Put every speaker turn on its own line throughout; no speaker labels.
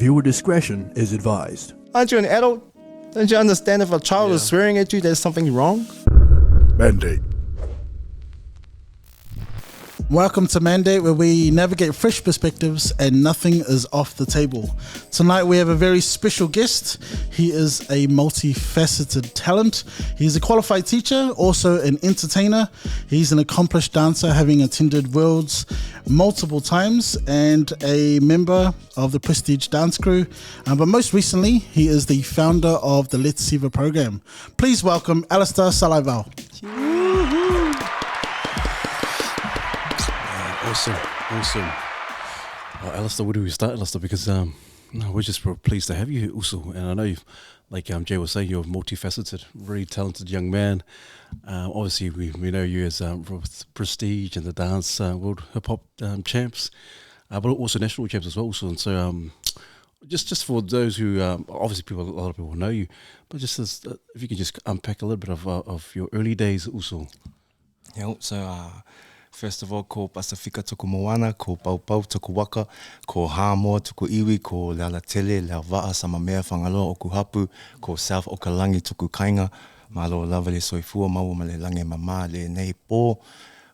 Viewer discretion is advised.
Aren't you an adult? Don't you understand if a child is swearing at you, there's something wrong?
Mandate.
Welcome to Mandate, where we navigate fresh perspectives and nothing is off the table. Tonight we have a very special guest. He is a multifaceted talent. He's a qualified teacher, also an entertainer. He's an accomplished dancer, having attended Worlds multiple times, and a member of the Prestige dance crew. But most recently, he is the founder of the Let's Siva program. Please welcome Allister-Salaivao.
Awesome. Allister, where do we start, Allister? Because we're just pleased to have you also. And I know, you've, like Jay was saying, you're a multifaceted, very talented young man. Obviously, we know you as with Prestige and the dance World Hip Hop champs, but also national champs as well. Also. And so, just for those who obviously a lot of people know you, but just as, if you could just unpack a little bit of your early days also.
Yeah, so first of all, ko Pasifika tuku moana, ko Paupau tuku waka, ko Hāmoa tuku iwi, ko Leala Tele, Lea Waa, sama mea whangaloa oku hapu, ko South Okalangi tuku kainga, malo lava le soifua, maua ma le lange mama le nei pō,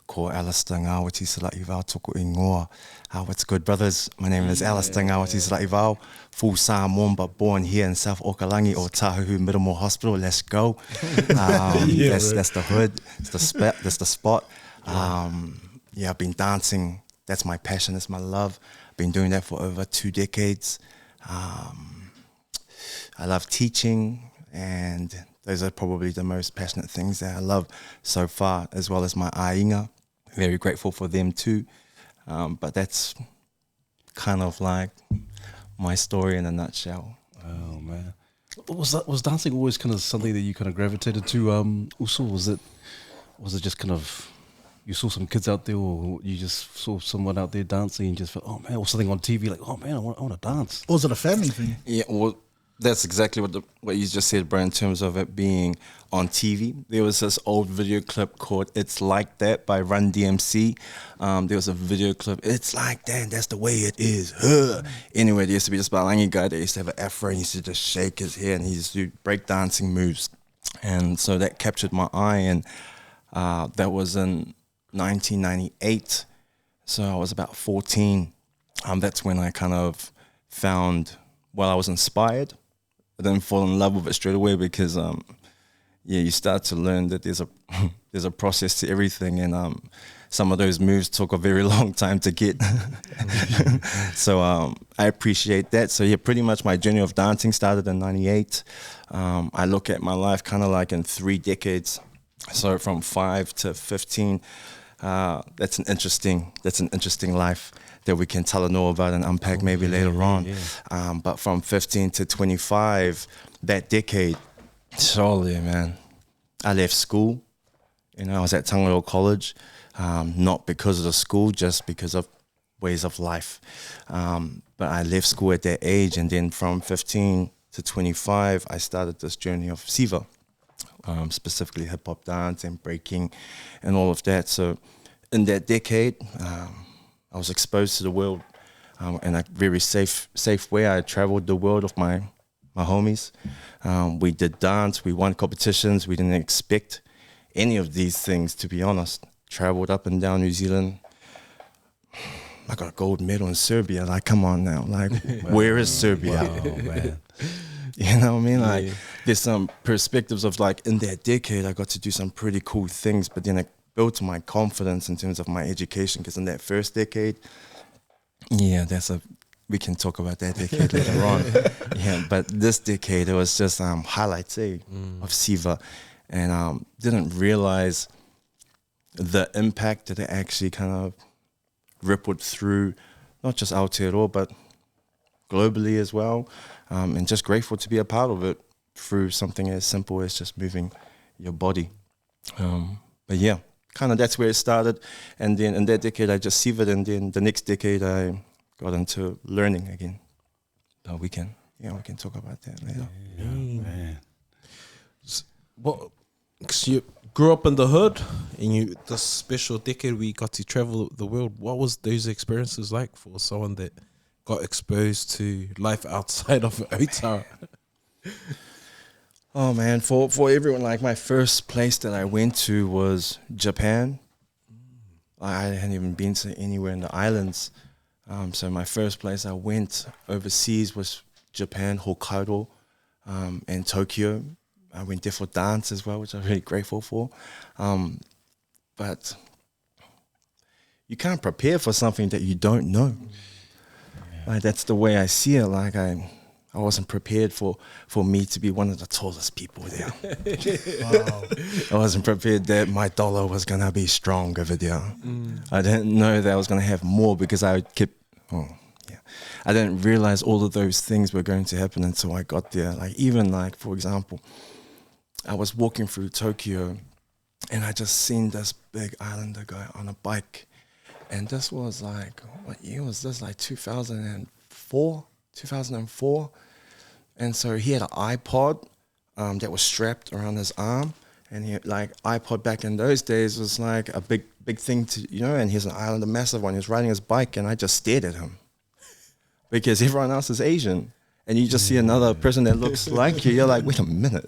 ko Allister Ngawati-Salaivao tuku ingoa. What's good, brothers? My name is Allister Ngawati-Salaivao, full Samoan, but born here in South Okalangi or Tahuhu Middlemore Hospital. Let's go. That's the hood, that's the spot. I've been dancing. That's my passion. That's my love. I've been doing that for over 2 decades. I love teaching, and those are probably the most passionate things that I love so far, as well as my ainga. Very grateful for them too. But that's kind of like my story in a nutshell.
Oh man, was dancing always kind of something that you kind of gravitated to? Also, was it just kind of, you saw some kids out there, or you just saw someone out there dancing and just felt, oh man, or something on TV like, oh man, I want to dance?
Or was it a family thing?
Yeah, well, that's exactly what you just said, bro, in terms of it being on TV. There was this old video clip called It's Like That by Run DMC. There was a video clip, it's like that, that's the way it is. Anyway, there used to be this Balangi guy that used to have an afro, and he used to just shake his hair, and he used to do breakdancing moves. And so that captured my eye, and that was in 1998, so I was about 14. That's when I kind of found, I was inspired. I didn't fall in love with it straight away because, you start to learn that there's a process to everything, and some of those moves took a very long time to get. So I appreciate that. So yeah, pretty much my journey of dancing started in 98. I look at my life kind of like in 3 decades. So from 5 to 15. That's an interesting life that we can tell and all about and unpack maybe later on. But from 15 to 25, that decade, surely, man, I left school. I was at Tangaroa College, not because of the school, just because of ways of life. But I left school at that age, and then from 15 to 25, I started this journey of Siva. Specifically hip-hop dance and breaking and all of that. So in that decade, I was exposed to the world in a very safe way. I traveled the world with my homies. We did dance, we won competitions. We didn't expect any of these things, to be honest. Traveled up and down New Zealand. I got a gold medal in Serbia. Like, come on now. Like, where is Serbia?
Wow, man.
You know what I mean? Like, there's some perspectives of, like, in that decade, I got to do some pretty cool things, but then it built my confidence in terms of my education, because in that first decade, we can talk about that decade later on. Yeah, but this decade, it was just highlights of Siva, and didn't realize the impact that it actually kind of rippled through, not just Aotearoa, but globally as well. And just grateful to be a part of it through something as simple as just moving your body. But yeah, kind of that's where it started. And then in that decade, I just Siva'd, and then the next decade, I got into learning again. But we can talk about that later.
Yeah, man.
Because you grew up in the hood, and this special decade we got to travel the world. What was those experiences like for someone that got exposed to life outside of Otara?
Oh man, for everyone, like my first place that I went to was Japan. I hadn't even been to anywhere in the islands. So my first place I went overseas was Japan, Hokkaido, and Tokyo. I went there for dance as well, which I'm really grateful for. But you can't prepare for something that you don't know. Like, that's the way I see it. Like I wasn't prepared for me to be one of the tallest people there.
Wow.
I wasn't prepared that my dollar was gonna be strong over there. I didn't know that I was gonna have more because I kept. I didn't realize all of those things were going to happen until I got there. Like even like for example, I was walking through Tokyo, and I just seen this big islander guy on a bike, and this was like what year was this? Like 2004. And so he had an iPod that was strapped around his arm, and he like iPod back in those days was like a big thing to, you know, and he's an islander, massive one. He was riding his bike, and I just stared at him because everyone else is Asian, and you just see another person that looks like you. You're like, wait a minute.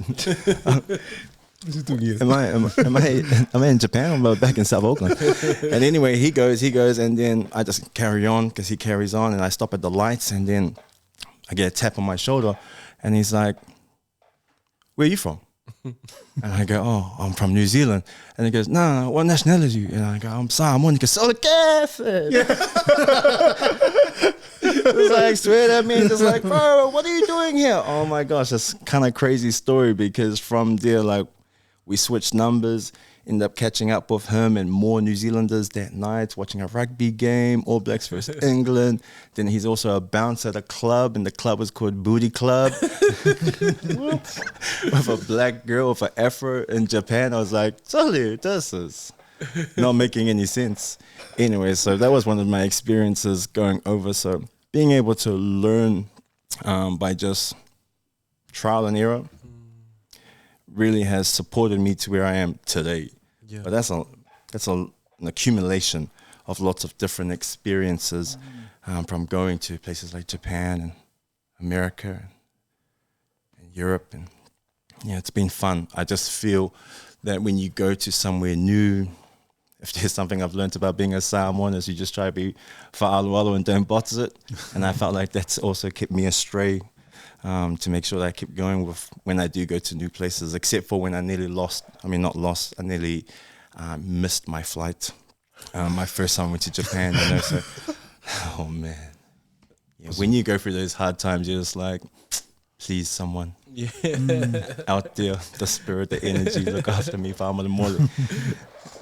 Am I in Japan? I'm back in South Auckland. And anyway, he goes, and then I just carry on because he carries on, and I stop at the lights, and then I get a tap on my shoulder, and he's like, "Where are you from?" And I go, "Oh, I'm from New Zealand." And he goes, "No, what nationality?" And I go, "I'm Samoan." He goes, "So the cafe." It's like, swear at me, just like, "Bro, what are you doing here?" Oh my gosh, that's kind of crazy story, because from there, like, we switched numbers, ended up catching up with him and more New Zealanders that night, watching a rugby game, All Blacks versus England. Then he's also a bouncer at a club, and the club was called Booty Club. With a black girl with an afro in Japan. I was like, Charlie, this is not making any sense. Anyway, so that was one of my experiences going over. So being able to learn by just trial and error really has supported me to where I am today. Yeah. But that's an accumulation of lots of different experiences from going to places like Japan and America and Europe, and yeah, it's been fun. I just feel that when you go to somewhere new, if there's something I've learned about being a Samoan, is you just try to be fa'alualu and don't bots it. And I felt like that's also kept me astray, to make sure that I keep going with when I do go to new places, except for when I nearly I nearly missed my flight. My first time I went to Japan, you know, so, oh man. Yeah, when you go through those hard times, you're just like, please, someone out there, the spirit, the energy, look after me,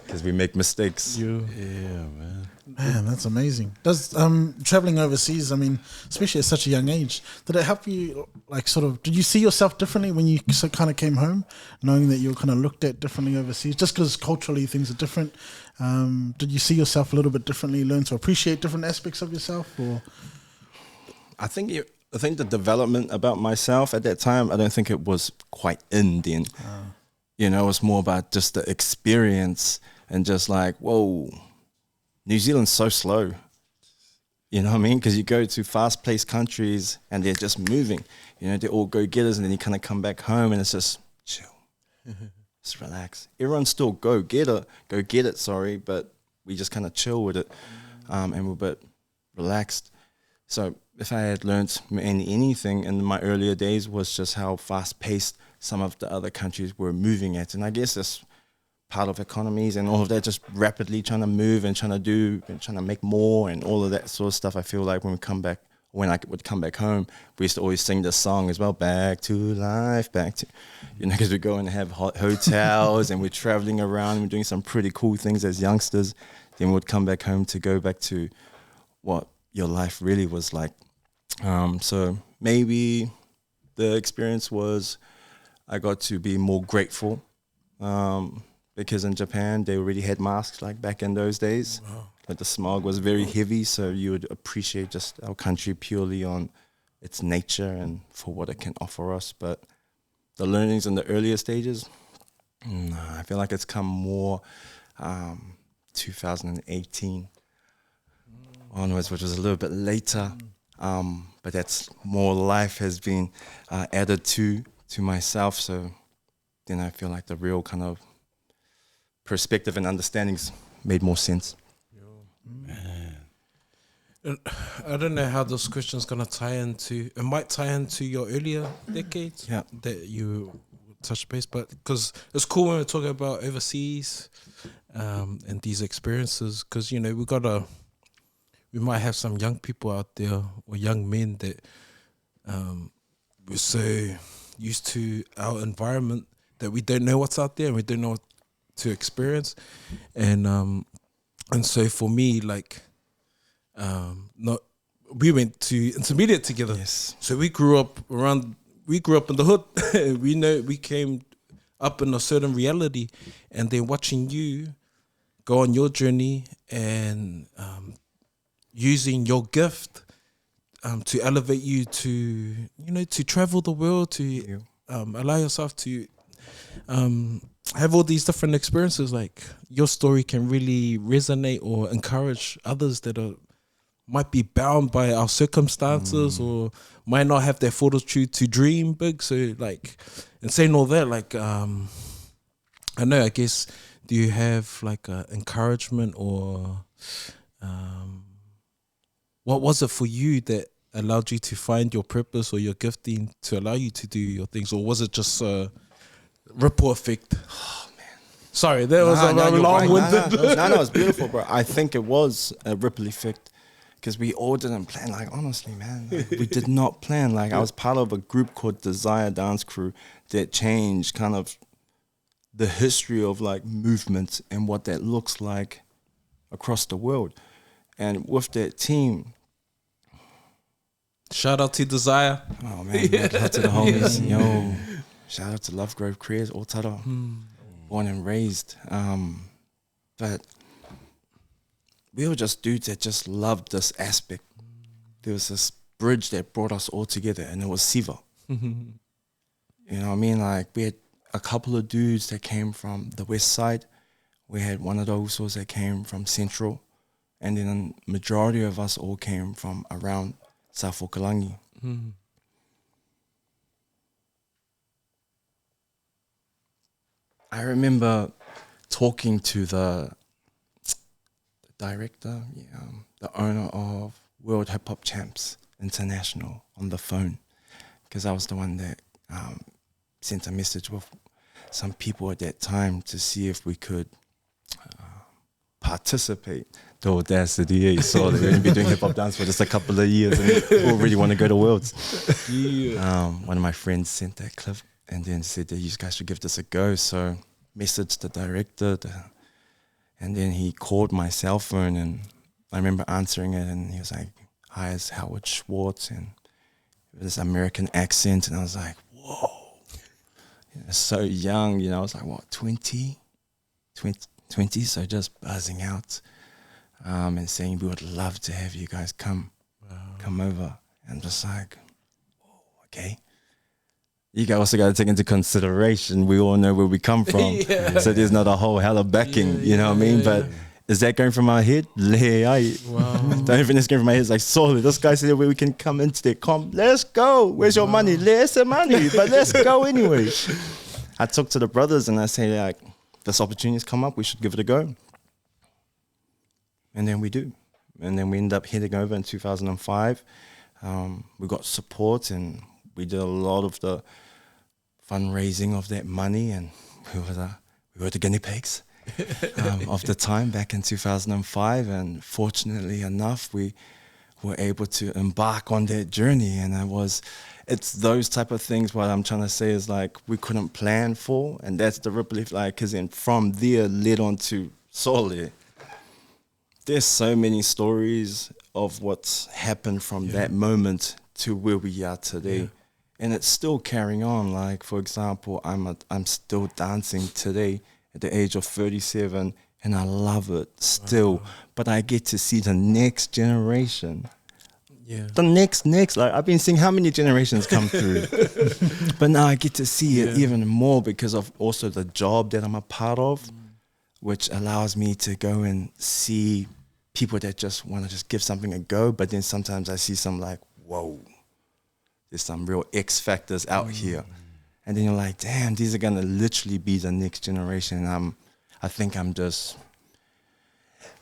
because we make mistakes.
Yeah, man.
Man, that's amazing. Does traveling overseas, I mean, especially at such a young age, did it help you, like, sort of, did you see yourself differently when you kind of came home, knowing that you were kind of looked at differently overseas, just because culturally things are different? Did you see yourself a little bit differently, learn to appreciate different aspects of yourself? Or
I think the development about myself at that time, I don't think it was quite in then. You know, it was more about just the experience and just like, whoa, New Zealand's so slow. You know what I mean? Because you go to fast-paced countries and they're just moving. You know, they're all go-getters, and then you kind of come back home and it's just chill. Just relax. Everyone's still go get it, sorry, but we just kind of chill with it, and we're a bit relaxed. So if I had learned anything in my earlier days, was just how fast-paced some of the other countries were moving at. And I guess that's part of economies and all of that, just rapidly trying to move and trying to do and trying to make more and all of that sort of stuff. I feel like when I would come back home, we used to always sing this song as well, back to life, you know, because we go and have hotels and we're traveling around and we're doing some pretty cool things as youngsters. Then we'd come back home to go back to what your life really was like. So maybe the experience was I got to be more grateful, because in Japan they already had masks like back in those days. Wow. But the smog was very heavy, so you would appreciate just our country purely on its nature and for what it can offer us. But the learnings in the earlier stages, I feel like it's come more 2018 onwards, which was a little bit later. But that's more life has been added to myself. So then I feel like the real kind of perspective and understandings made more sense.
And I don't know how this question's gonna tie into. It might tie into your earlier decades that you touched base, but because it's cool when we're talking about overseas and these experiences, because you know we might have some young people out there or young men that we're so used to our environment that we don't know what's out there and we don't know what to experience, and so for me, like. We went to intermediate together.
Yes.
So we grew up in the hood. We came up in a certain reality, and then watching you go on your journey and using your gift to elevate you to travel the world, to allow yourself to have all these different experiences. Like your story can really resonate or encourage others that might be bound by our circumstances or might not have that fortitude to dream big. So like, and saying all that, like, I know, I guess, do you have like encouragement or what was it for you that allowed you to find your purpose or your gifting to allow you to do your things? Or was it just a ripple effect? Oh man, sorry, that was a long-winded.
No, it's beautiful, bro. I think it was a ripple effect. Because we all didn't plan, like, honestly, man, like, we did not plan. Like, I was part of a group called Desire Dance Crew that changed kind of the history of, like, movement and what that looks like across the world. And with that team...
Shout out to Desire.
Oh, man, shout out to the homies. Yo, shout out to Love Grove Careers, Otara, born and raised. But... we were just dudes that just loved this aspect. There was this bridge that brought us all together, and it was Siva. You know what I mean? Like, we had a couple of dudes that came from the west side. We had one of those that came from central. And then a majority of us all came from around South Okalangi. I remember talking to the director, the owner of World Hip Hop Champs International on the phone, because I was the one that sent a message with some people at that time to see if we could participate. The audacity, you saw that we're going to be doing hip hop dance for just a couple of years and we already want to go to Worlds. One of my friends sent that clip and then said that you guys should give this a go. So messaged the director, and then he called my cell phone, and I remember answering it, and he was like, "Hi, it's Howard Schwartz," and this American accent, and I was like, "Whoa!" So young, I was like, what, 20, so just buzzing out, and saying we would love to have you guys come over, and just like, whoa, okay. You also got to take into consideration, we all know where we come from. So there's not a whole hell of backing, you know what I mean? But is that going from our head? Wow. The only thing that's going from my head is like, solid. This guy said we can come into the comp. Let's go. Where's your money? Let's the money, but let's go anyway. I talked to the brothers and I say, like, this opportunity's come up, we should give it a go. And then we do. And then we end up heading over in 2005. We got support and we did a lot of the fundraising of that money, and we were the guinea pigs of the time back in 2005. And fortunately enough, we were able to embark on that journey. And it's those type of things. What I'm trying to say is, like, we couldn't plan for, and that's the ripple effect. Like, because then from there led on to Solid. There's so many stories of what's happened from that moment to where we are today. And it's still carrying on. Like, for example, I'm still dancing today at the age of 37, and I love it still. But I get to see the next generation. The next, like, I've been seeing how many generations come through. But now I get to see it even more because of also the job that I'm a part of, which allows me to go and see people that just want to just give something a go. But then sometimes I see some like, whoa, there's some real X factors out here. And then you're like, damn, these are gonna literally be the next generation. And I think I'm just,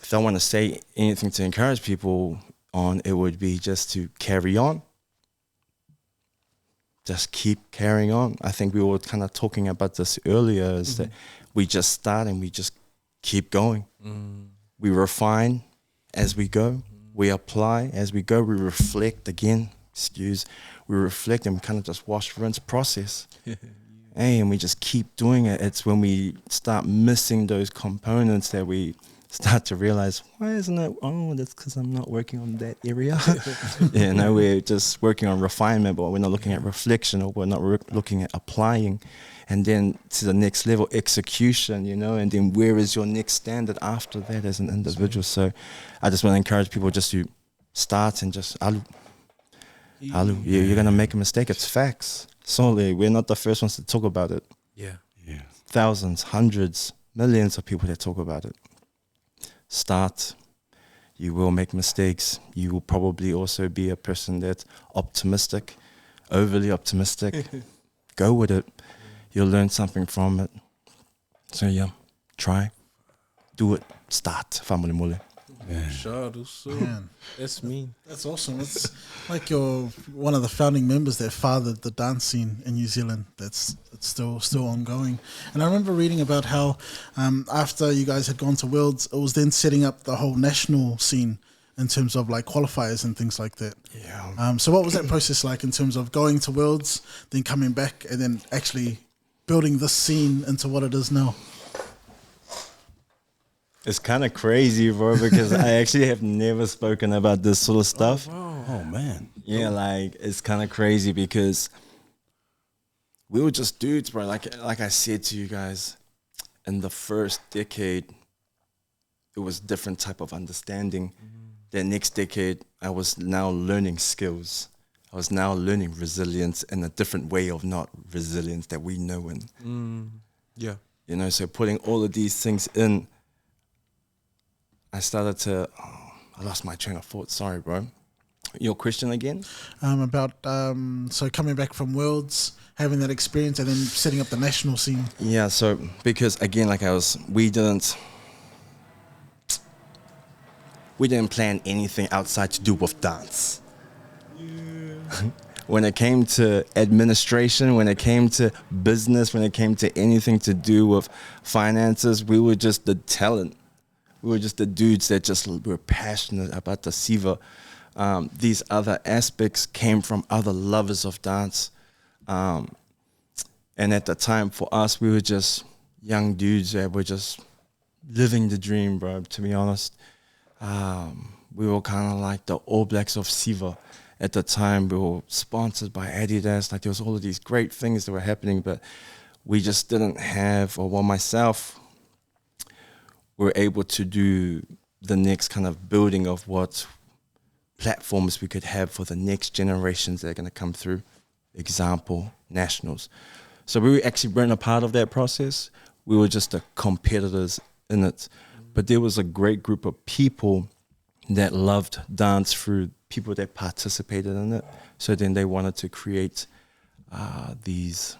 if I want to say anything to encourage people on, it would be just to carry on. Just keep carrying on. I think we were kind of talking about this earlier, is that we just start and we just keep going. We refine as we go. We apply as we go. We reflect again. We reflect and kind of just wash, rinse, process. And we just keep doing it. It's when we start missing those components that we start to realize, why isn't it? Oh, that's because I'm not working on that area. We're just working on refinement, but we're not looking at reflection, or we're not looking at applying. And then to the next level, execution, and then where is your next standard after that as an individual? So I just want to encourage people just to start and just, you're going to make a mistake. It's facts. Solely, we're not the first ones to talk about it.
Yeah.
Thousands, hundreds, millions of people that talk about it. Start. You will make mistakes. You will probably also be a person that's optimistic, overly optimistic. Go with it. You'll learn something from it. So yeah, try, do it, start. Family mole.
Man.
That's me.
That's awesome. It's like you're one of the founding members that fathered the dance scene in New Zealand. It's still ongoing. And I remember reading about how after you guys had gone to Worlds, it was then setting up the whole national scene in terms of like qualifiers and things like that.
Yeah.
So what was that process like in terms of going to Worlds, then coming back, and then actually building this scene into what it is now?
It's kind of crazy, bro, because I actually have never spoken about this sort of stuff.
Oh man.
Yeah, like it's kind of crazy because we were just dudes, bro. Like I said to you guys, in the first decade, it was different type of understanding. The next decade, I was now learning skills. I was now learning resilience in a different way of not resilience that we know in.
Yeah.
So putting all of these things in, I started to, I lost my train of thought. Sorry, bro. Your question again?
So coming back from Worlds, having that experience, and then setting up the national scene.
Yeah, so because again, we didn't plan anything outside to do with dance. When it came to administration, when it came to business, when it came to anything to do with finances, we were just the talent. We were just the dudes that just were passionate about the siva. These other aspects came from other lovers of dance. And at the time, for us, we were just young dudes that were just living the dream, bro, to be honest. We were kind of like the All Blacks of siva. At the time, we were sponsored by Adidas. Like, there was all of these great things that were happening, but we just didn't have, myself, we're able to do the next kind of building of what platforms we could have for the next generations that are going to come through. Example, nationals. So we actually weren't a part of that process. We were just the competitors in it. But there was a great group of people that loved dance through people that participated in it. So then they wanted to create these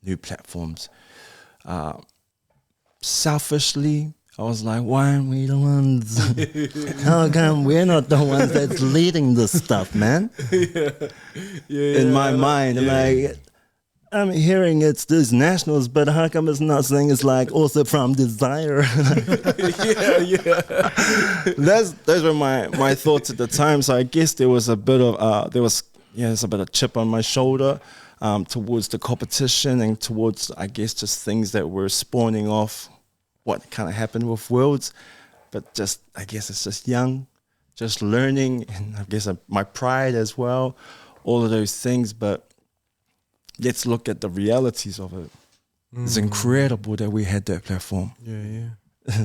new platforms. Selfishly, I was like, why aren't we the ones? How come we're not the ones that's leading this stuff, man? In my mind, I'm hearing it's these nationals, but how come it's not saying it's like also from Desire? Those were my thoughts at the time. So I guess there was a bit of there's a bit of chip on my shoulder towards the competition and towards, I guess, just things that were spawning off what kind of happened with Worlds. But just, I guess it's just young, just learning, and I guess my pride as well, all of those things. But let's look at the realities of it. It's incredible that we had that platform.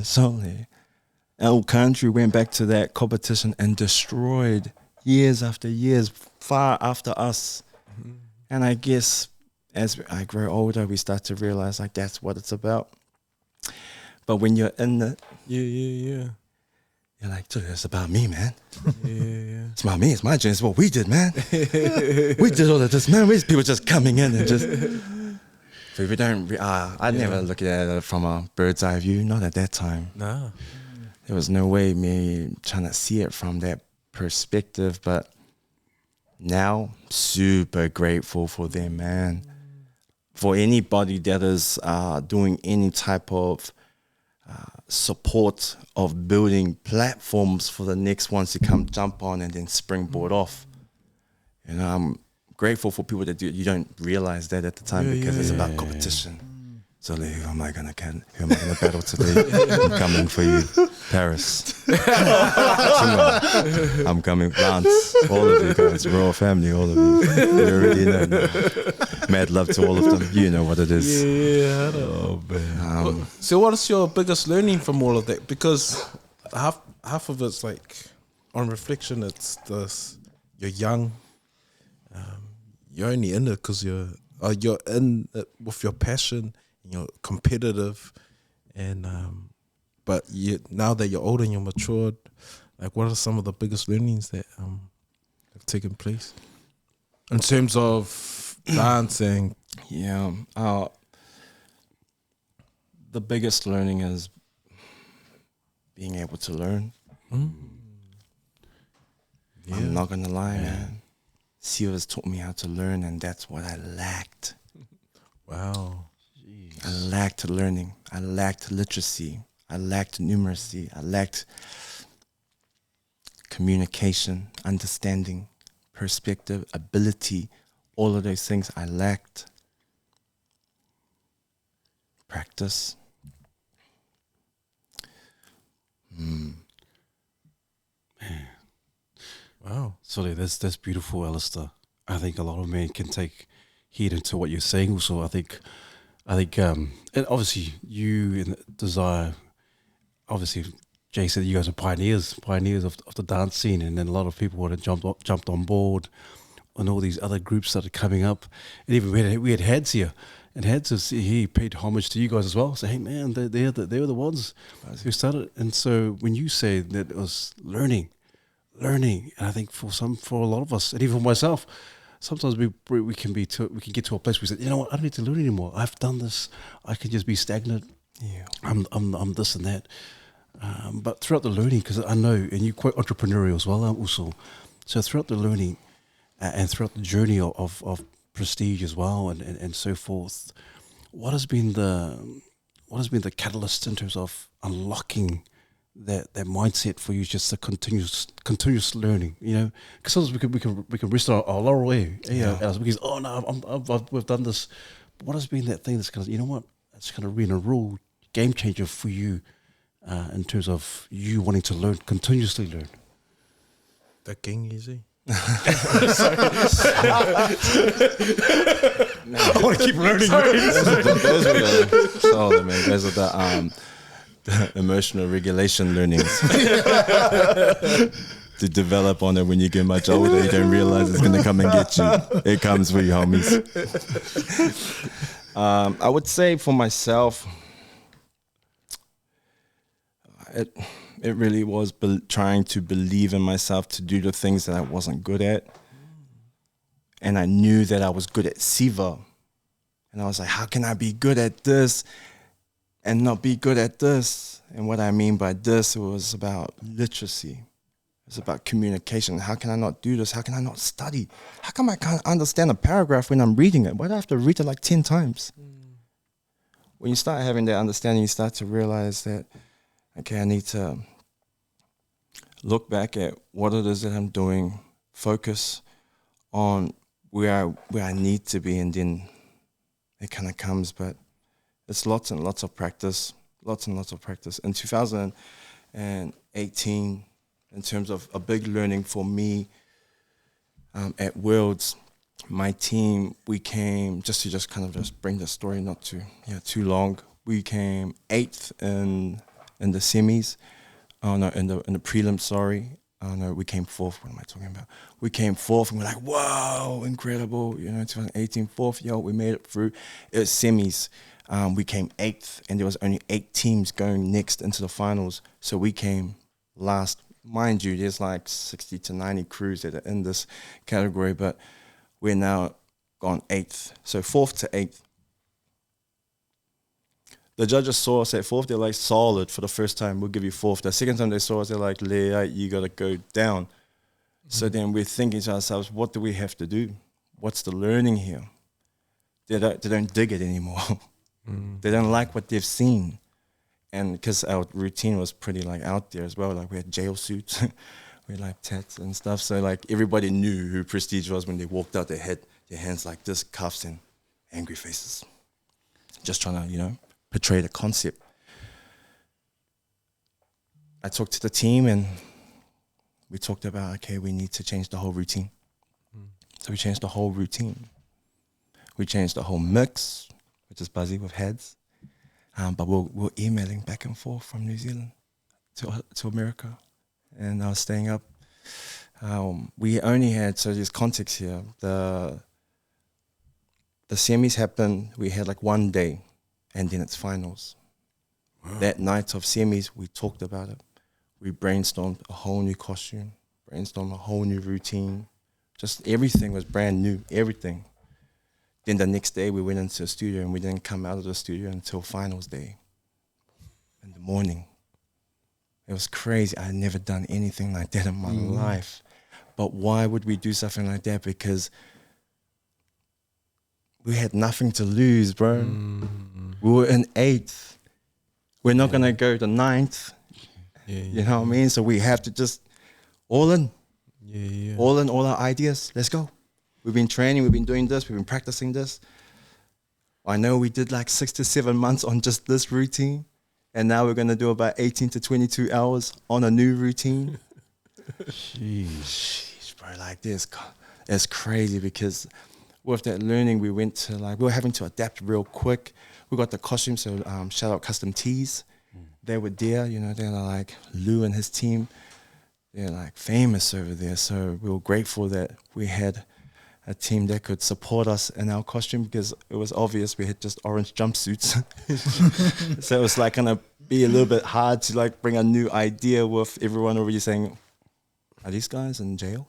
Solely. Our country went back to that competition and destroyed years after years, far after us. And I guess as I grow older, we start to realize like that's what it's about. But when you're in it, You're like, dude, it's about me, man.
Yeah.
It's about me. It's my journey. It's what we did, man. We did all of this, man. These people just coming in and just. So if we don't, I never look at it from a bird's eye view. Not at that time.
Nah.
There was no way me trying to see it from that perspective. But now, super grateful for them, man. For anybody that is doing any type of support of building platforms for the next ones to come jump on and then springboard off. You know, I'm grateful for people that do. You don't realize that at the time because it's about competition. So like, who am I gonna battle today? I'm coming for you, Paris. I'm coming, Lance. All of you guys, we're all family. All of you. You already know. Mad love to all of them. You know what it is.
Yeah, I know.
Oh man.
So what's your biggest learning from all of that? Because half of it's like, on reflection, it's this: you're young, you're only in it because you're in it with your passion, and you're competitive, and but now that you're older and you're matured, like what are some of the biggest learnings that have taken place in terms of dancing?
Yeah. The biggest learning is being able to learn.
Yeah.
I'm not gonna lie, man. Siva's taught me how to learn, and that's what I lacked.
Wow.
I lacked learning. I lacked literacy. I lacked numeracy. I lacked communication, understanding, perspective, ability. All of those things I lacked. Practice.
Wow.
Sorry, that's beautiful, Allister. I think a lot of men can take heed into what you're saying. Also, I think, and obviously you and Desire, obviously Jay said you guys are pioneers of the dance scene, and then a lot of people would have jumped on board, and all these other groups that are coming up, and even we had Hads here, and Hads he paid homage to you guys as well. So hey man, they were the ones who started. And so when you say that it was learning, and I think for a lot of us, and even for myself, sometimes we can get to a place where we say, you know what, I don't need to learn anymore. I've done this. I can just be stagnant.
Yeah.
I'm this and that. But throughout the learning, because I know, and you're quite entrepreneurial as well, also. So throughout the learning and throughout the journey of prestige as well, and so forth, what has been the catalyst in terms of unlocking that mindset for you, just the continuous learning, you know? Because sometimes we can rest our laurel, because we've done this. But what has been that thing that's kind of, you know what, it's kind of been a real game changer for you in terms of you wanting to continuously learn?
The king easy.
I want to keep learning.
Those are the emotional regulation learnings to develop on it. When you get much older, you don't realize it's going to come and get you. It comes for you, homies. I would say for myself, it really was trying to believe in myself to do the things that I wasn't good at. And I knew that I was good at Siva. And I was like, how can I be good at this and not be good at this? And what I mean by this, it was about literacy. It's about communication. How can I not do this? How can I not study? How come I can't understand a paragraph when I'm reading it? Why do I have to read it like 10 times? When you start having that understanding, you start to realize that, okay, I need to look back at what it is that I'm doing, focus on where I need to be, and then it kind of comes. But it's lots and lots of practice, In 2018, in terms of a big learning for me at Worlds, my team, we came, just to bring the story not too long, we came 8th in the semis. In the prelims, sorry. We came 4th. What am I talking about? We came 4th, and we're like, whoa, incredible. 2018, 4th, we made it through. It was semis. We came 8th, and there was only 8 teams going next into the finals. So we came last. Mind you, there's like 60 to 90 crews that are in this category, but we're now gone 8th. So 4th to 8th. The judges saw us at 4th. They're like, solid for the first time. We'll give you 4th. The second time they saw us, they're like, Leah, you got to go down. So then we're thinking to ourselves, what do we have to do? What's the learning here? They don't dig it anymore. They don't like what they've seen. And because our routine was pretty like out there as well, like we had jail suits, we had like tats and stuff. So like everybody knew who Prestige was when they walked out. They had their hands like this, cuffs and angry faces. Just trying to, portray the concept. I talked to the team and we talked about, okay, we need to change the whole routine. So we changed the whole routine. We changed the whole mix, which is Buzzy with heads. But we're emailing back and forth from New Zealand to America. And I was staying up. We only had, so there's context here. The semis happened, we had like one day, and then it's finals. Wow. That night of semis, we talked about it. We brainstormed a whole new costume, brainstormed a whole new routine. Just everything was brand new, everything. Then the next day we went into the studio and we didn't come out of the studio until finals day in the morning. It was crazy. I had never done anything like that in my life. But why would we do something like that? Because we had nothing to lose, bro. We were in 8th. We're not going to go to 9th. You know what I mean? So we have to just all in. All in, all our ideas. Let's go. We've been training, we've been doing this, we've been practicing this. I know we did like 6 to 7 months on just this routine, and now we're going to do about 18 to 22 hours on a new routine. Jeez, bro, like this. It's crazy because with that learning, we went to we were having to adapt real quick. We got the costume, so shout out Custom Tees. They were there, they're like Lou and his team. They're like famous over there. So we were grateful that we had a team that could support us in our costume because it was obvious we had just orange jumpsuits. So it was like going to be a little bit hard to like bring a new idea with everyone already saying, are these guys in jail?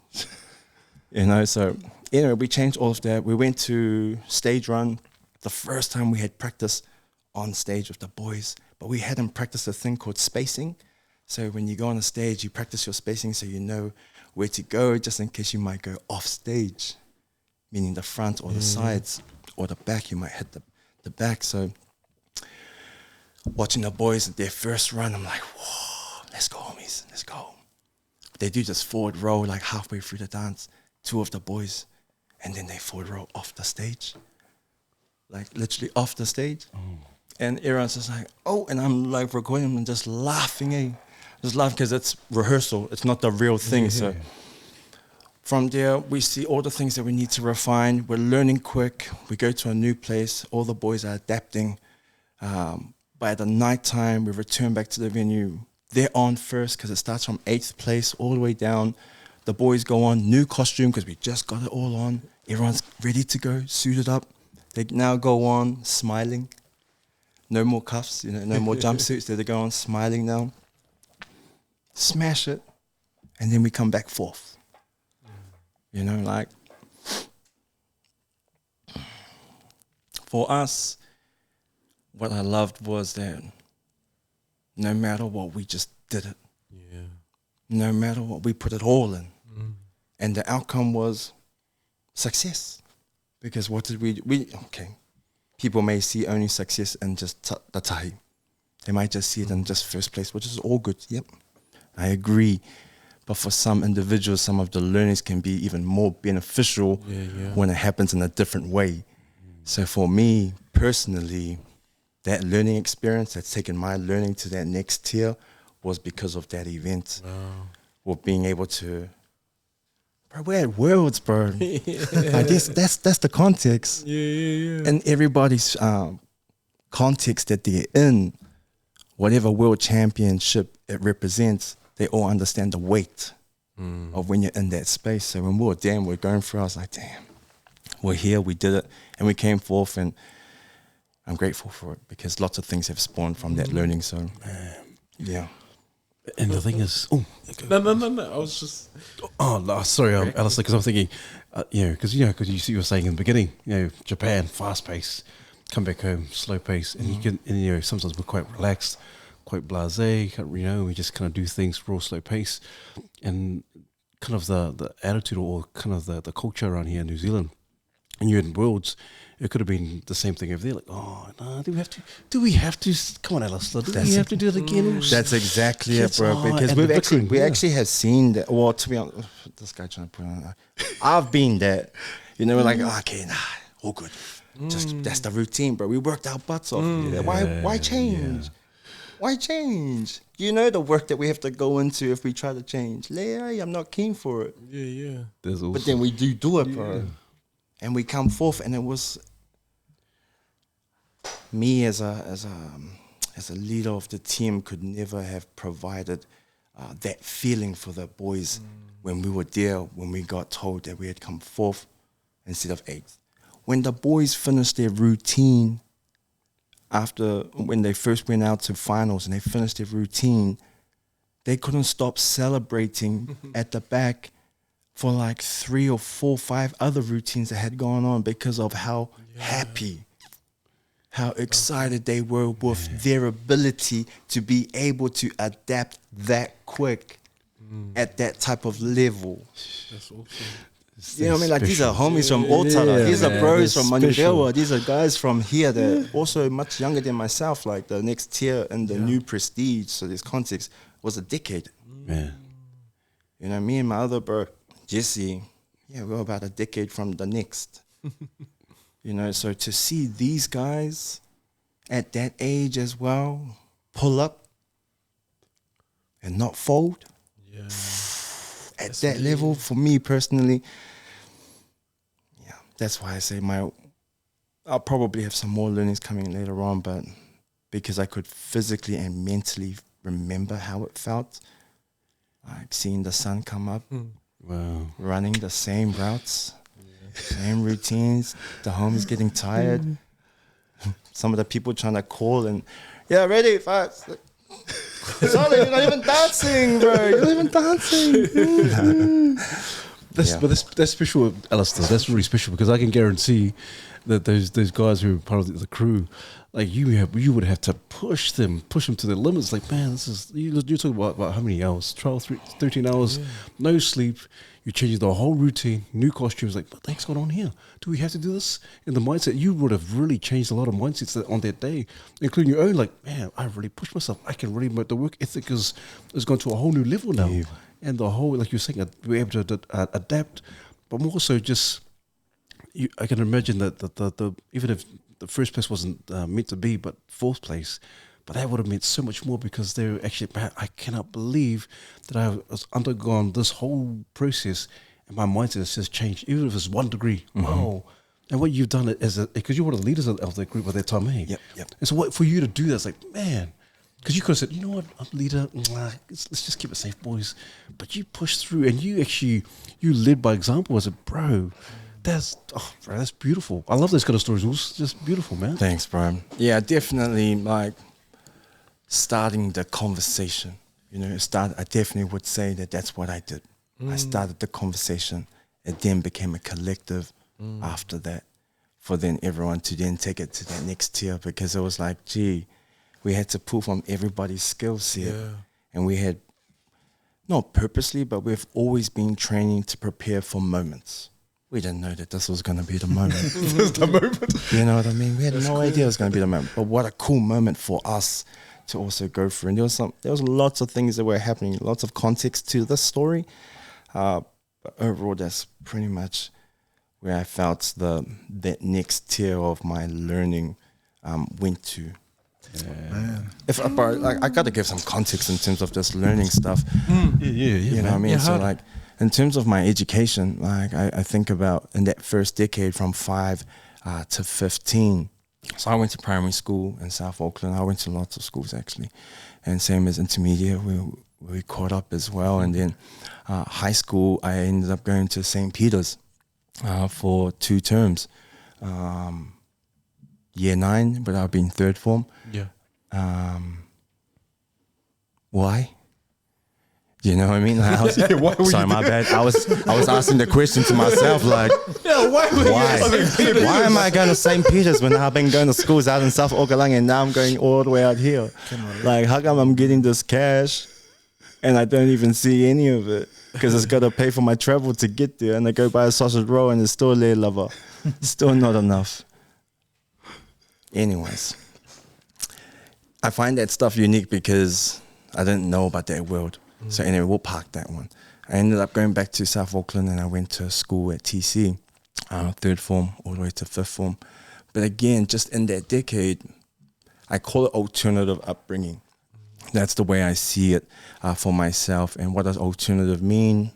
So anyway, we changed all of that. We went to stage run the first time we had practice on stage with the boys, but we hadn't practiced a thing called spacing. So when you go on a stage, you practice your spacing so you know where to go just in case you might go off stage. Meaning the front or the sides or the back, you might hit the back. So watching the boys at their first run, I'm like, whoa, let's go, homies, let's go. They do this forward roll like halfway through the dance, 2 of the boys, and then they forward roll off the stage. Like literally off the stage. And everyone's just like, oh, and I'm like recording them and just laughing, Just laughing because it's rehearsal, it's not the real thing. So from there, we see all the things that we need to refine. We're learning quick. We go to a new place. All the boys are adapting. By the night time, we return back to the venue. They're on first because it starts from 8th place all the way down. The boys go on, new costume because we just got it all on. Everyone's ready to go, suited up. They now go on smiling. No more cuffs, no more jumpsuits. They go on smiling now. Smash it. And then we come back 4th. For us, what I loved was that no matter what, we just did it. No matter what, we put it all in. And the outcome was success. Because what did we people may see only success in just the tahi. They might just see it in just first place, which is all good. Yep, I agree. But for some individuals, some of the learnings can be even more beneficial when it happens in a different way. So for me, personally, that learning experience that's taken my learning to that next tier was because of that event. Or being able to, bro, we're at Worlds, bro. Like that's the context. And everybody's context that they're in, whatever world championship it represents, they all understand the weight of when you're in that space. So when we're going through, I was like, damn, we're here, we did it, and we came forth, and I'm grateful for it because lots of things have spawned from that learning. So, yeah.
And the thing is,
No. I was just
sorry, Allister, because I'm thinking, because you were saying in the beginning, Japan, fast pace, come back home, slow pace, and you can, and sometimes we're quite relaxed, quite blasé, we just kind of do things raw, slow pace, and kind of the attitude or kind of the culture around here in New Zealand, and you're in Worlds. It could have been the same thing over there. Like, oh no, do we have to? Come on, Allister, do we have to do it again?
That's exactly it, bro.
Oh,
Because
and
we
the bickering,
actually have seen that. Well, to be honest, this guy trying to put on. I've been there. We're like, okay, nah, all good. Just that's the routine, bro. We worked our butts off. Why change?
Yeah.
Why change? You know the work that we have to go into if we try to change. I'm not keen for it.
yeah.
There's also,
But then we do it, bro. And we come forth, and it was me as a leader of the team could never have provided that feeling for the boys when we were there, when we got told that we had come fourth instead of eighth. When the boys finished their routine when they first went out to finals and they finished their routine, they couldn't stop celebrating at the back for like 3 or 4, 5 other routines that had gone on because of how happy, how excited they were with their ability to be able to adapt that quick at that type of level.
That's awesome.
You know what I mean? Like, these are homies from Otara. These are bros from Manurewa. These are guys from here that are also much younger than myself. Like, the next tier in the new prestige, so this context, was a decade.
yeah.
Me and my other bro, Jesse, we're about a decade from the next. So to see these guys at that age as well pull up and not fold at that level, for me personally, that's why I say I'll probably have some more learnings coming later on, but because I could physically and mentally remember how it felt, like seeing the sun come up,
Wow.
running the same routes, same routines, the homies getting tired, some of the people trying to call and, ready, 5, 6. Sorry, you're not even dancing, bro. You're not even dancing.
But that's special, Allister. That's really special because I can guarantee that those guys who are part of the crew, like you would have to push them to their limits. Like, man, this is you're talking about how many hours? 12, 13 hours, no sleep. You're changing the whole routine, new costumes. Like, what the heck's going on here? Do we have to do this? And the mindset, you would have really changed a lot of mindsets on that day, including your own. Like, man, I really pushed myself. I can really make the work ethic has gone to a whole new level now. Yeah. And the whole, like you're saying, we're able to adapt, but more so just, I can imagine that the even if the first place wasn't meant to be, but fourth place, but that would have meant so much more because they're actually, I cannot believe that I was undergone this whole process and my mindset has just changed, even if it's 1 degree. Mm-hmm. Wow. And what you've done because you're one of the leaders of the group at that time, hey?
Yep.
And so for you to do that, it's like, man, because you could have said, you know what, I'm leader, let's just keep it safe, boys. But you pushed through and you led by example. I said, bro, that's beautiful. I love those kind of stories. It's just beautiful, man.
Thanks, bro. Yeah, definitely, like, starting the conversation. I definitely would say that's what I did. I started the conversation. It then became a collective after that, for then everyone to then take it to that next tier, because it was like, gee, we had to pull from everybody's skill set. Yeah. And we had, not purposely, but we've always been training to prepare for moments. We didn't know that this was going to be the moment. This was the moment. You know what I mean? We had no idea it was going to be the moment. But what a cool moment for us to also go through. And there was lots of things that were happening, lots of context to this story. But overall, that's pretty much where I felt that next tier of my learning went to. Yeah. I got to give some context in terms of this learning stuff. You know what I mean? So like, in terms of my education, like I think about in that first decade from 5 to 15. So I went to primary school in South Auckland. I went to lots of schools actually, and same as intermediate, we caught up as well. And then high school, I ended up going to St. Peter's for 2 terms. Year 9, but I've been 3rd form.
Yeah.
Why? You know what I mean? Like, I was, sorry, my bad. I was asking the question to myself, like, why am I going to St. Peter's when I've been going to schools out in South Okalangi and now I'm going all the way out here? Like, how come I'm getting this cash and I don't even see any of it? Because it's got to pay for my travel to get there, and I go buy a sausage roll and it's still lei lava. Still not enough. Anyways, I find that stuff unique because I didn't know about that world. So anyway, we'll park that one. I ended up going back to South Auckland and I went to school at TC, third form all the way to fifth form. But again, just in that decade, I call it alternative upbringing. That's the way I see it for myself. And what does alternative mean?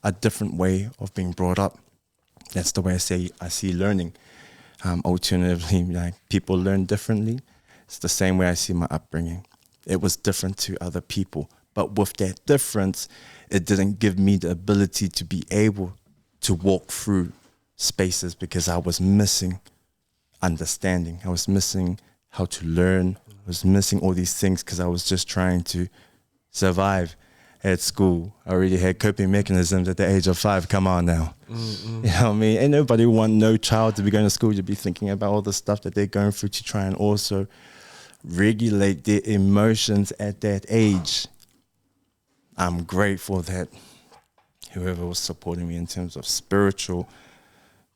A different way of being brought up. That's the way I see learning. Alternatively, like, people learn differently. It's the same way I see my upbringing. It was different to other people. But with that difference, it didn't give me the ability to be able to walk through spaces because I was missing understanding. I was missing how to learn. I was missing all these things because I was just trying to survive at school. I already had coping mechanisms at the age of 5. Come on now. You know what I mean? Ain't nobody want no child to be going to school to be thinking about all the stuff that they're going through to try and also regulate their emotions at that age. I'm grateful that whoever was supporting me in terms of spiritual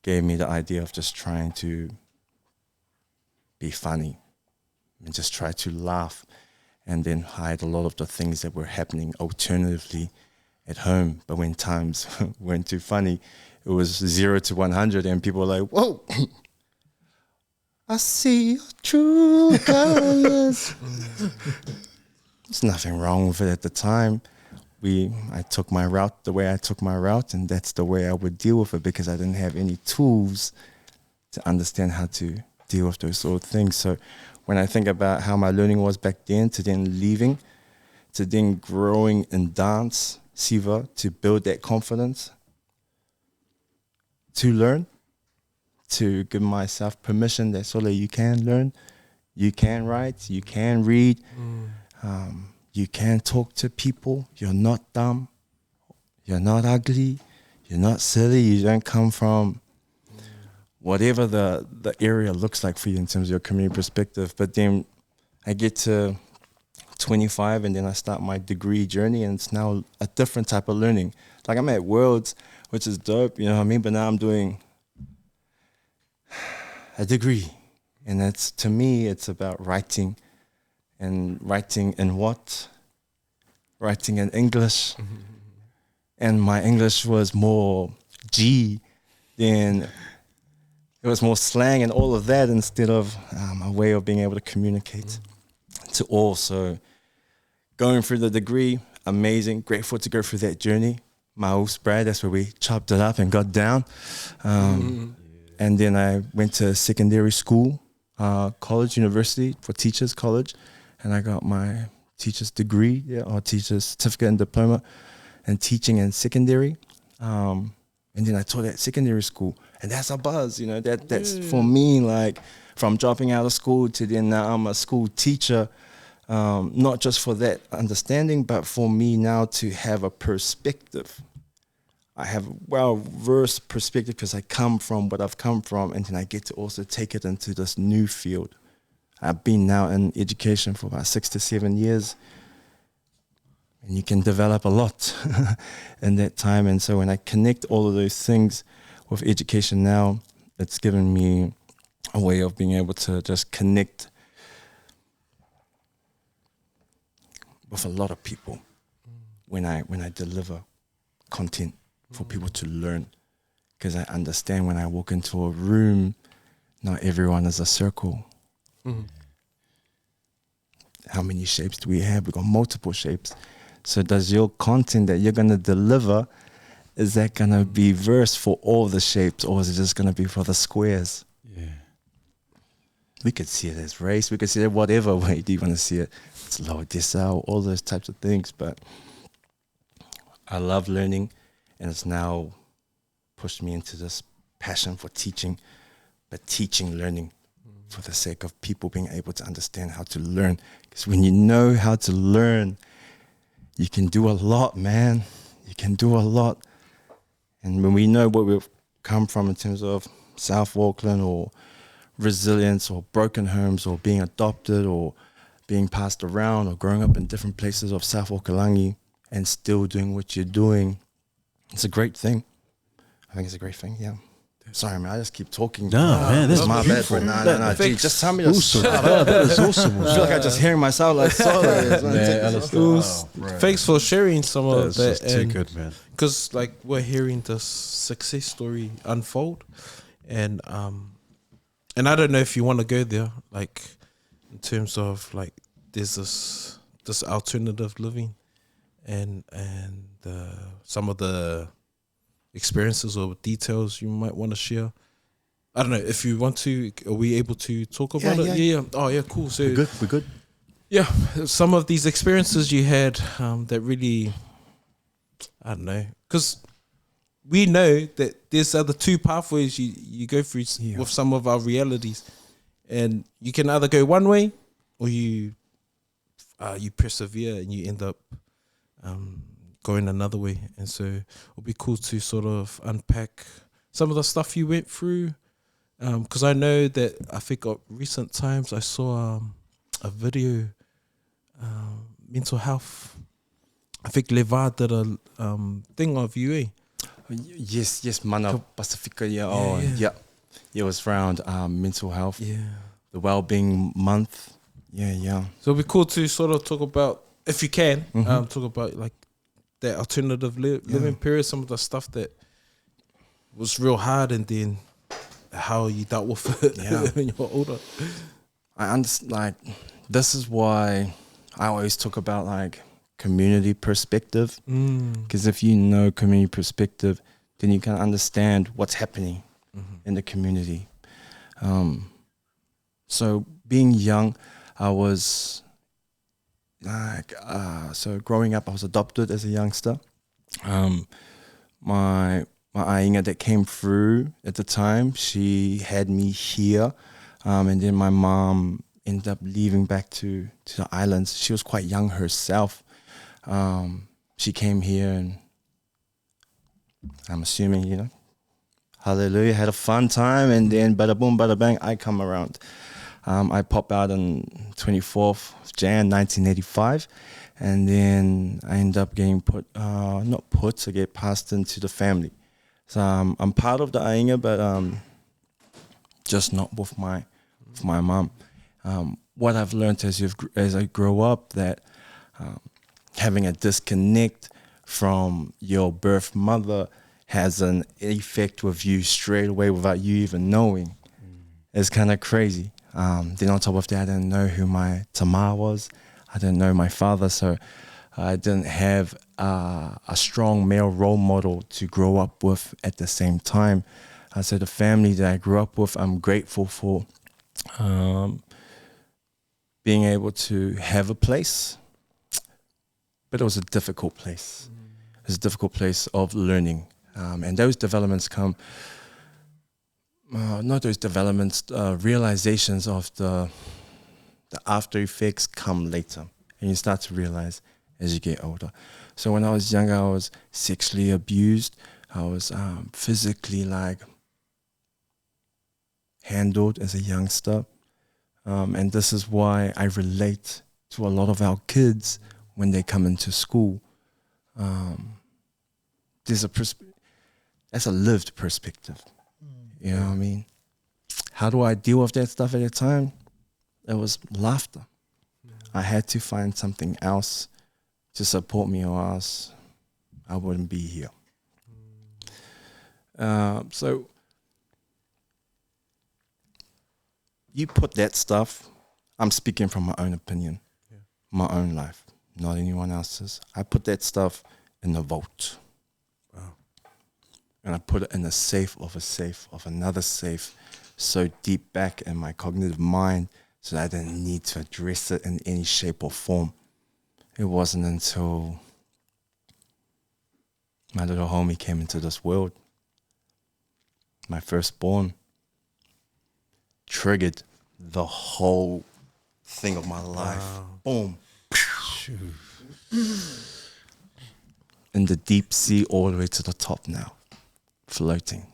gave me the idea of just trying to be funny and just try to laugh and then hide a lot of the things that were happening alternatively at home. But when times weren't too funny, it was 0 to 100 and people were like, whoa, I see your true colors. There's nothing wrong with it at the time. I took my route the way I took my route, and that's the way I would deal with it because I didn't have any tools to understand how to deal with those sort of things. So when I think about how my learning was back then to then leaving, to then growing in dance, Siva, to build that confidence, to learn, to give myself permission that Sole, you can learn, you can write, you can read, you can talk to people. You're not dumb. You're not ugly. You're not silly. You don't come from whatever the area looks like for you in terms of your community perspective. But then I get to 25 and then I start my degree journey, and it's now a different type of learning. Like, I'm at Worlds, which is dope, you know what I mean? But now I'm doing a degree. And that's, to me, it's about writing. And writing in what? Writing in English. And my English was more G than, it was more slang and all of that instead of a way of being able to communicate to all. So going through the degree, amazing, grateful to go through that journey. My old spread, that's where we chopped it up and got down. And then I went to secondary school, college, university for teachers college. And I got my teacher's degree, or teacher's certificate and diploma in teaching in secondary. And then I taught at secondary school. And that's a buzz, you know, that's for me, like, from dropping out of school to then now I'm a school teacher, not just for that understanding, but for me now to have a perspective. I have a well-versed perspective because I come from what I've come from, and then I get to also take it into this new field. I've been now in education for about 6 to 7 years, and you can develop a lot in that time. And so when I connect all of those things with education now, it's given me a way of being able to just connect with a lot of people when I deliver content for people to learn, because I understand when I walk into a room, not everyone is a circle. How many shapes do we have? We've got multiple shapes. So does your content that you're going to deliver, is that going to be versed for all the shapes, or is it just going to be for the squares?
Yeah.
We could see it as race. We could see it whatever way do you want to see it. It's low decile, all those types of things. But I love learning, and it's now pushed me into this passion for teaching, but teaching learning for the sake of people being able to understand how to learn. Because when you know how to learn, you can do a lot, man. You can do a lot. And when we know where we've come from in terms of South Auckland or resilience or broken homes or being adopted or being passed around or growing up in different places of South Auckland and still doing what you're doing, it's a great thing. I think it's a great thing, yeah. Sorry, man, I just keep talking.
No, man, that's
my bad.
beautiful.
No. Gee, just tell me to
Awesome. That is awesome.
I feel like I'm just hearing myself like solid.
Thanks for sharing some of
That's
that.
just too good, man.
Because like we're hearing this success story unfold, and I don't know if you want to go there, like in terms of like there's this alternative living, and some of the experiences or details you might want to share. I don't know if you want to. Are we able to talk about it? Yeah. Oh yeah, cool. So
We're good.
yeah, some of these experiences you had that really, I don't know, because we know that there's other two pathways you go through with some of our realities, and you can either go one way or you persevere and you end up going another way. And so it'll be cool to sort of unpack some of the stuff you went through, because I know that I think of recent times I saw a video, mental health. I think Levar did a thing of you, eh?
Yes, Mana Pacifica, yeah. It was around mental health, the well-being month, yeah.
So it'll be cool to sort of talk about, if you can, talk about like that alternative living period, some of the stuff that was real hard, and then how you dealt with it when you're older.
I understand, like, this is why I always talk about like community perspective, because if you know community perspective, then you can understand what's happening in the community. So being young, I was like, so growing up, I was adopted as a youngster. My ainga that came through at the time, she had me here, and then my mom ended up leaving back to the islands. She was quite young herself. She came here, and I'm assuming, hallelujah, had a fun time, and then bada boom, bada bang, I come around. I pop out on 24th of Jan 1985, and then I end up getting I get passed into the family. So I'm part of the ainga, but just not with my mom. What I've learned as I grow up, that having a disconnect from your birth mother has an effect with you straight away without you even knowing. It's kind of crazy. Then on top of that, I didn't know who my tama was. I didn't know my father, so I didn't have a strong male role model to grow up with at the same time. So the family that I grew up with, I'm grateful for being able to have a place, but it was a difficult place. It was a difficult place of learning, and those developments come. Not those developments, realizations of the after effects come later, and you start to realize as you get older. So when I was younger, I was sexually abused. I was physically handled as a youngster, and this is why I relate to a lot of our kids when they come into school. There's that's a lived perspective. You know what I mean? How do I deal with that stuff at the time? It was laughter. I had to find something else to support me, or else I wouldn't be here. So you put that stuff, I'm speaking from my own opinion, my own life, not anyone else's. I put that stuff in the vault. And I put it in a safe of another safe, so deep back in my cognitive mind, so that I didn't need to address it in any shape or form. It wasn't until my little homie came into this world, my firstborn, triggered the whole thing of my life. Boom. in the deep sea all the way to the top now, floating.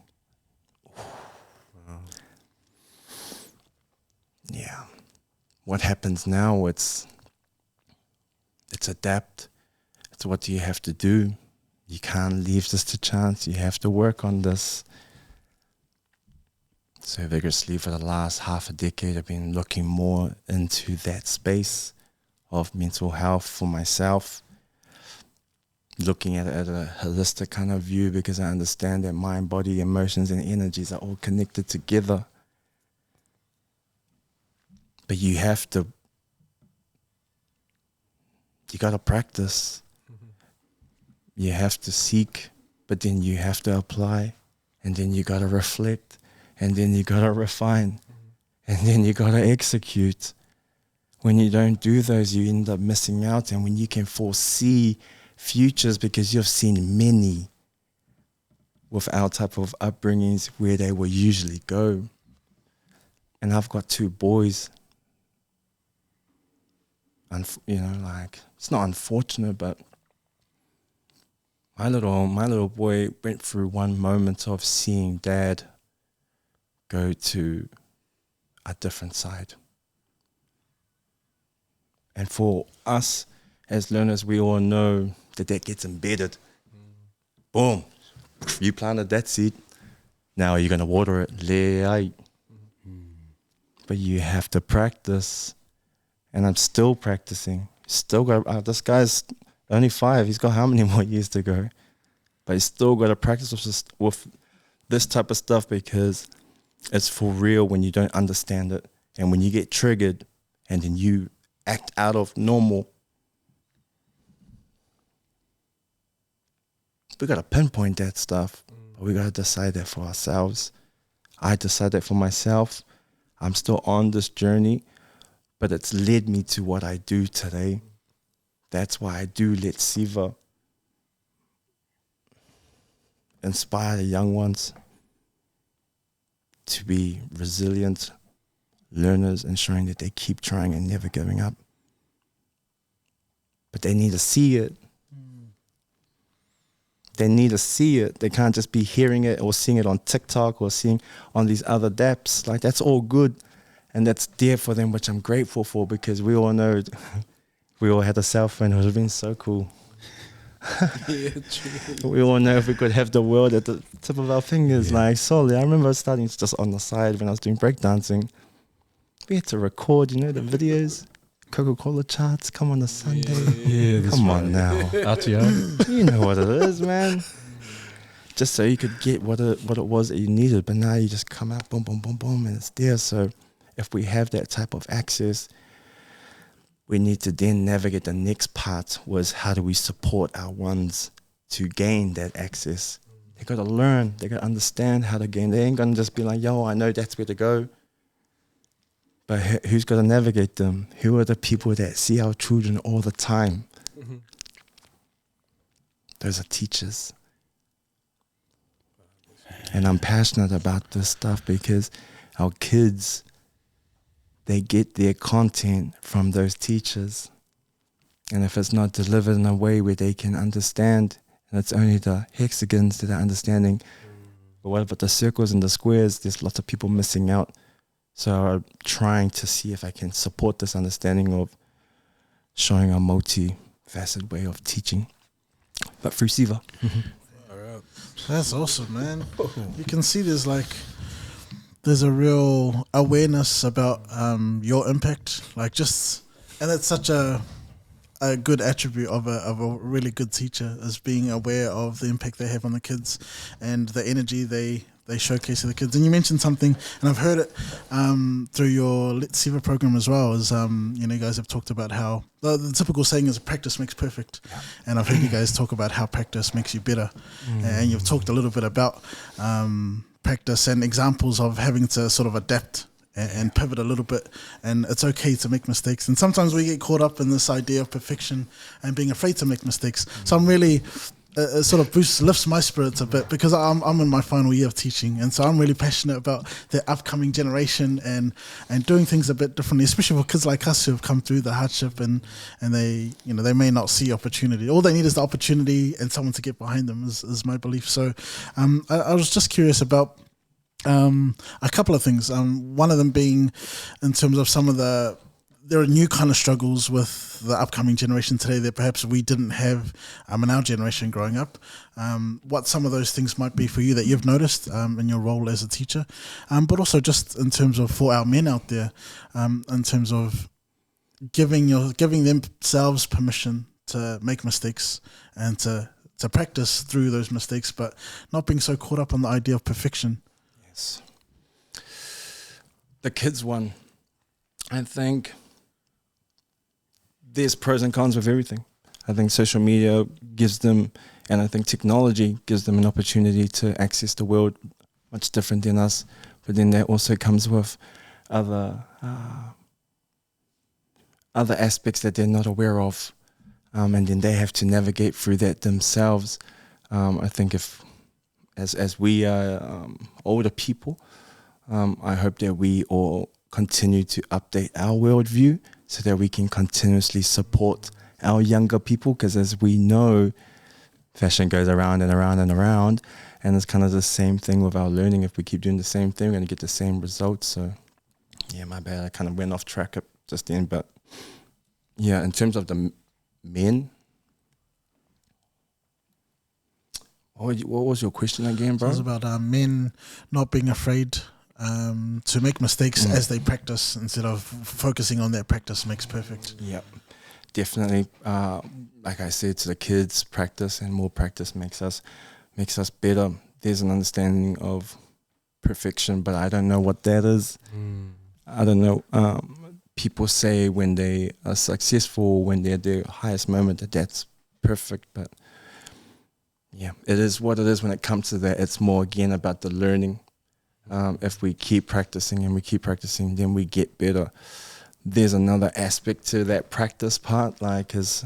Yeah. What happens now, it's adapt. It's what do you have to do. You can't leave this to chance. You have to work on this. So vigorously for the last half a decade, I've been looking more into that space of mental health for myself, looking at it at a holistic kind of view, because I understand that mind, body, emotions, and energies are all connected together. But you gotta practice. You have to seek, but then you have to apply, and then you gotta reflect, and then you gotta refine, and then you gotta execute. When you don't do those, you end up missing out. And when you can foresee futures, because you've seen many with our type of upbringings where they will usually go. And I've got 2 boys. It's not unfortunate, but my little boy went through one moment of seeing dad go to a different side. And for us as learners, we all know that gets embedded. Boom. You planted that seed. Now you're going to water it. But you have to practice. And I'm still practicing. Still got this guy's only 5. He's got how many more years to go? But he's still got to practice with this type of stuff, because it's for real when you don't understand it. And when you get triggered and then you act out of normal, we got to pinpoint that stuff. But we got to decide that for ourselves. I decided that for myself. I'm still on this journey, but it's led me to what I do today. That's why I do let Siva inspire the young ones to be resilient learners, ensuring that they keep trying and never giving up. But they need to see it. They need to see it. They can't just be hearing it or seeing it on TikTok or seeing on these other dapps. Like, that's all good. And that's there for them, which I'm grateful for, because we all know we all had a cell phone. It would have been so cool.
Yeah, true.
We all know if we could have the world at the tip of our fingers. Yeah. Like, solely. I remember starting just on the side when I was doing breakdancing. We had to record, the videos. Coca-Cola charts come on a Sunday.
Yeah,
come on now.
RTR.
You know what it is, man. Just so you could get what it was that you needed. But now you just come out, boom, boom, boom, boom, and it's there. So if we have that type of access, we need to then navigate the next part, was how do we support our ones to gain that access. They got to learn. They got to understand how to gain. They ain't going to just be like, yo, I know that's where to go. But who's going to navigate them? Who are the people that see our children all the time? Mm-hmm. Those are teachers. And I'm passionate about this stuff because our kids, they get their content from those teachers. And if it's not delivered in a way where they can understand, and it's only the hexagons that are understanding, but what about the circles and the squares? There's lots of people missing out. So I'm trying to see if I can support this understanding of showing a multi-faceted way of teaching, but through Siva.
All right. That's awesome, man. You can see there's a real awareness about your impact, and it's such a good attribute of a really good teacher, is being aware of the impact they have on the kids and the energy they showcase to the kids. And you mentioned something, and I've heard it through your Let's Siva program as well, is you guys have talked about how the typical saying is practice makes perfect. Yeah. And I've heard you guys talk about how practice makes you better. And you've talked a little bit about practice and examples of having to sort of adapt and pivot a little bit, and it's okay to make mistakes. And sometimes we get caught up in this idea of perfection and being afraid to make mistakes. So I'm really it sort of lifts my spirits a bit, because I'm in my final year of teaching, and so I'm really passionate about the upcoming generation and doing things a bit differently, especially for kids like us who have come through the hardship and they they may not see opportunity. All they need is the opportunity and someone to get behind them is my belief. So I was just curious about a couple of things. One of them being in terms of there are new kind of struggles with the upcoming generation today that perhaps we didn't have in our generation growing up. What some of those things might be for you that you've noticed in your role as a teacher, but also just in terms of for our men out there, in terms of giving themselves permission to make mistakes and to practice through those mistakes, but not being so caught up on the idea of perfection.
Yes. The kids one, I think there's pros and cons with everything. I think social media gives them, and I think technology gives them an opportunity to access the world much different than us. But then that also comes with other aspects that they're not aware of, and then they have to navigate through that themselves. I think if, as we are older people, I hope that we all continue to update our worldview so that we can continuously support our younger people, because as we know, fashion goes around and around and around, and it's kind of the same thing with our learning. If we keep doing the same thing, we're going to get the same results. So yeah, my bad, I kind of went off track just then. But yeah, in terms of the men, what was your question again, bro?
So it was about men not being afraid to make mistakes as they practice, instead of focusing on that practice makes perfect.
Yep, definitely. Like I said to the kids, practice and more practice makes us better. There's an understanding of perfection, but I don't know what that is. I don't know. People say when they are successful, when they're at their highest moment, that's perfect, but yeah, it is what it is when it comes to that. It's more again about the learning. If we keep practicing and we keep practicing, then we get better. There's another aspect to that practice part, like, because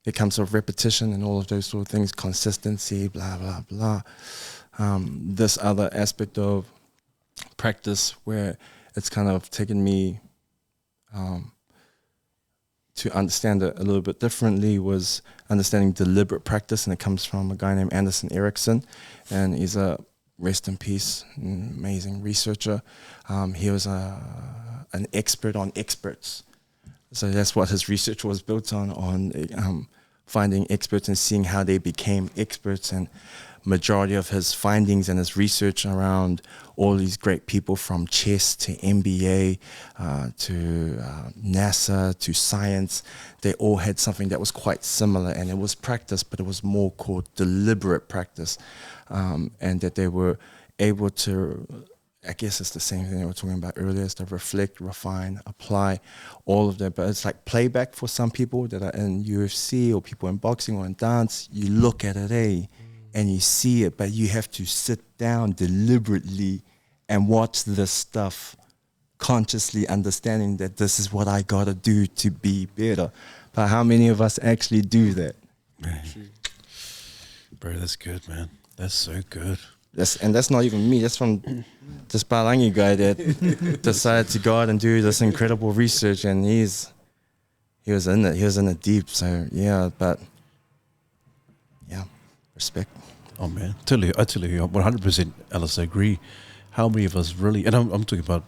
it comes with repetition and all of those sort of things, consistency, blah, blah, blah. This other aspect of practice where it's kind of taken me to understand it a little bit differently was understanding deliberate practice, and it comes from a guy named Anderson Erickson, and he's a rest in peace, amazing researcher. He was an expert on experts. So that's what his research was built on finding experts and seeing how they became experts. And majority of his findings and his research around all these great people, from chess to MBA to NASA to science, they all had something that was quite similar, and it was practice, but it was more called deliberate practice. And that they were able to, I guess it's the same thing they were talking about earlier, is to reflect, refine, apply, all of that. But it's like playback for some people that are in UFC or people in boxing or in dance. You look at it, and you see it, but you have to sit down deliberately and watch this stuff, consciously understanding that this is what I gotta do to be better. But how many of us actually do that?
Bro, that's good, man. That's so good.
That's not even me. That's from this Palangi guy that decided to go out and do this incredible research, and he was in it. He was in it deep. So yeah, but yeah, respect.
Oh man, I tell you, 100%, Allister, agree. How many of us really, and I'm talking about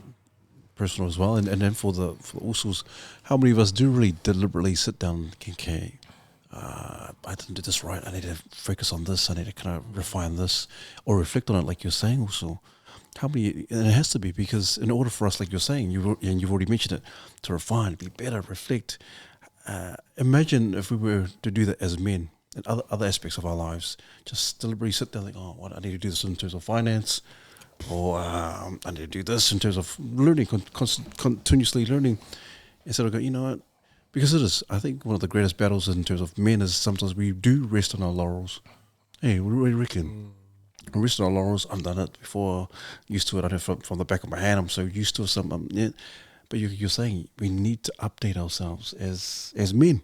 personal as well, and then for the usos, how many of us do really deliberately sit down and think, okay, I didn't do this right, I need to focus on this, I need to kind of refine this, or reflect on it, like you're saying also. How many, and it has to be, because in order for us, like you're saying, you've already mentioned it, to refine, be better, reflect. Imagine if we were to do that as men in other aspects of our lives, just deliberately sit there like, oh, what, I need to do this in terms of finance, or I need to do this in terms of learning, continuously learning, instead of going, you know what, because it is, I think one of the greatest battles in terms of men is sometimes we do rest on our laurels. Hey, what do you reckon? I rest on our laurels, I've done it before, used to it, I know from the back of my hand, I'm so used to something. Yeah. But you're saying we need to update ourselves as men.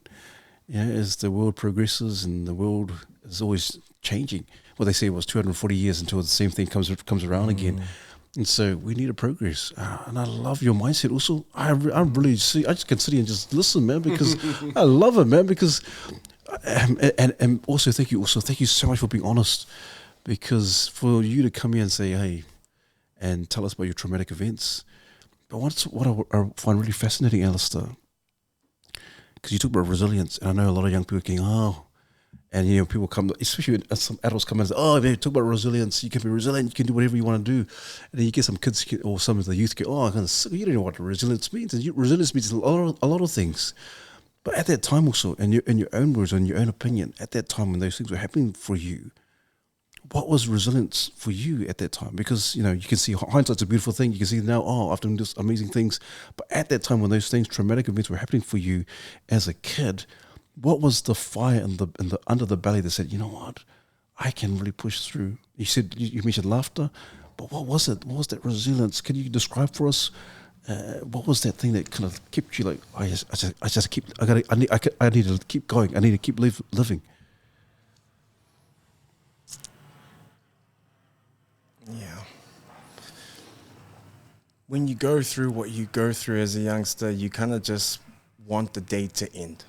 Yeah, as the world progresses and the world is always changing. What they say was 240 years until the same thing comes around again. And so we need to progress. And I love your mindset also. I really see, I just can sit here and just listen, man, because I love it, man, because, and also thank you so much for being honest, because for you to come here and say, hey, and tell us about your traumatic events. But what I find really fascinating, Allister, because you talk about resilience, and I know a lot of young people are going, and people come, especially when some adults come and say, they talk about resilience, you can be resilient, you can do whatever you want to do. And then you get some kids or some of the youth go, you don't know what resilience means. And resilience means a lot of things. But at that time also, in your own words, in your own opinion, at that time when those things were happening for you, what was resilience for you at that time? Because, you can see hindsight's a beautiful thing. You can see now, I've done this amazing things. But at that time when those things, traumatic events were happening for you as a kid, what was the fire in the under the belly that said, you know what, I can really push through? You said, you mentioned laughter, but what was it? What was that resilience? Can you describe for us? What was that thing that kind of kept you like, I need to keep going. I need to keep living.
Yeah. When you go through what you go through as a youngster, you kind of just want the day to end.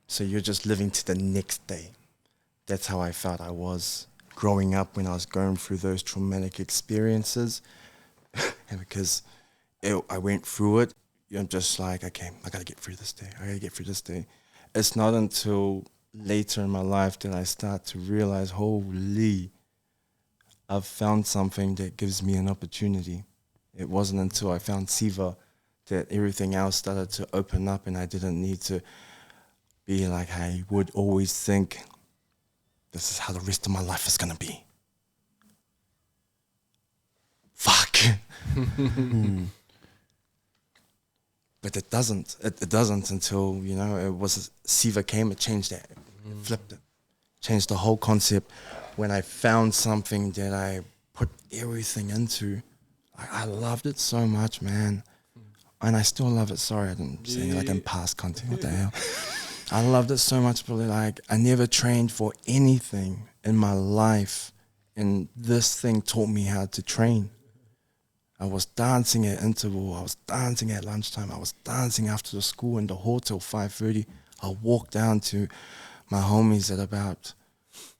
So you're just living to the next day. That's how I felt I was growing up when I was going through those traumatic experiences. And because I went through it, I'm just like, okay, I got to get through this day. It's not until later in my life that I start to realize, holy, I've found something that gives me an opportunity. It wasn't until I found Siva that everything else started to open up, and I didn't need to be like I would always think, this is how the rest of my life is going to be. Fuck. But it doesn't. It doesn't until, it was Siva came, it changed that. It flipped it. Changed the whole concept. When I found something that I put everything into, I loved it so much, man. And I still love it. Sorry, I didn't say like in past content. What the hell? I loved it so much, but like I never trained for anything in my life, and this thing taught me how to train. I was dancing at interval. I was dancing at lunchtime. I was dancing after the school in the hall till 5:30. I walked down to my homies at about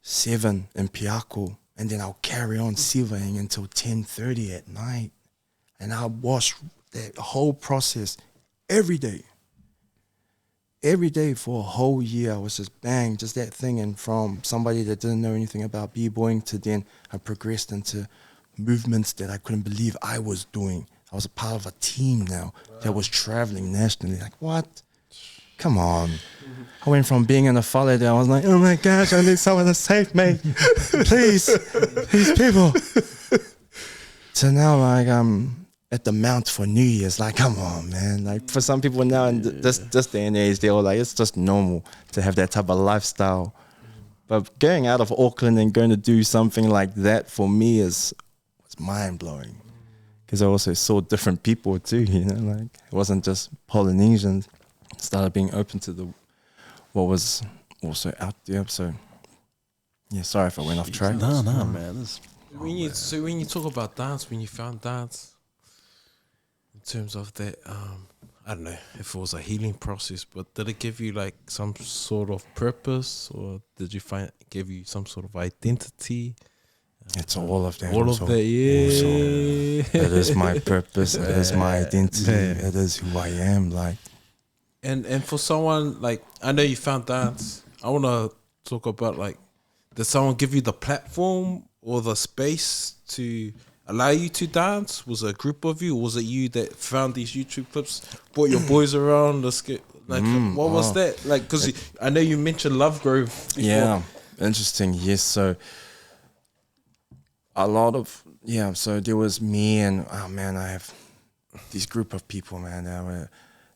7 in Piako, and then I'll carry on silvering until 10:30 at night, and I'll wash that whole process every day. Every day for a whole year, I was just that thing. And from somebody that didn't know anything about b-boying to then I progressed into movements that I couldn't believe I was doing. I was a part of a team now that was traveling nationally. Like, what? Come on. I went from being in a follow there, I was like, oh my gosh, I need someone to save me. Please, these people. So now, like, I'm at the Mount for New Year's. Like, come on, man. Like, for some people now in this day and age, they're all like, it's just normal to have that type of lifestyle. But going out of Auckland and going to do something like that for me was mind-blowing. Because I also saw different people too, like, it wasn't just Polynesians. Started being open to what was also out there. So, yeah, sorry if I went off track.
No, man.
When you talk about dance, when you found dance, in terms of that, I don't know if it was a healing process, but did it give you like some sort of purpose, or did you give you some sort of identity?
It's all of that.
All of that, yeah.
It is my purpose. It is my identity. It is who I am. Like.
And for someone, like, I know you found dance. I want to talk about, like, did someone give you the platform or the space to allow you to dance? Was it a group of you, or was it you that found these YouTube clips, brought your boys around? Like, what was that? Like, because I know you mentioned Love Grove before.
Yeah, interesting. Yes, so a lot of, so there was me and, I have this group of people, man, that were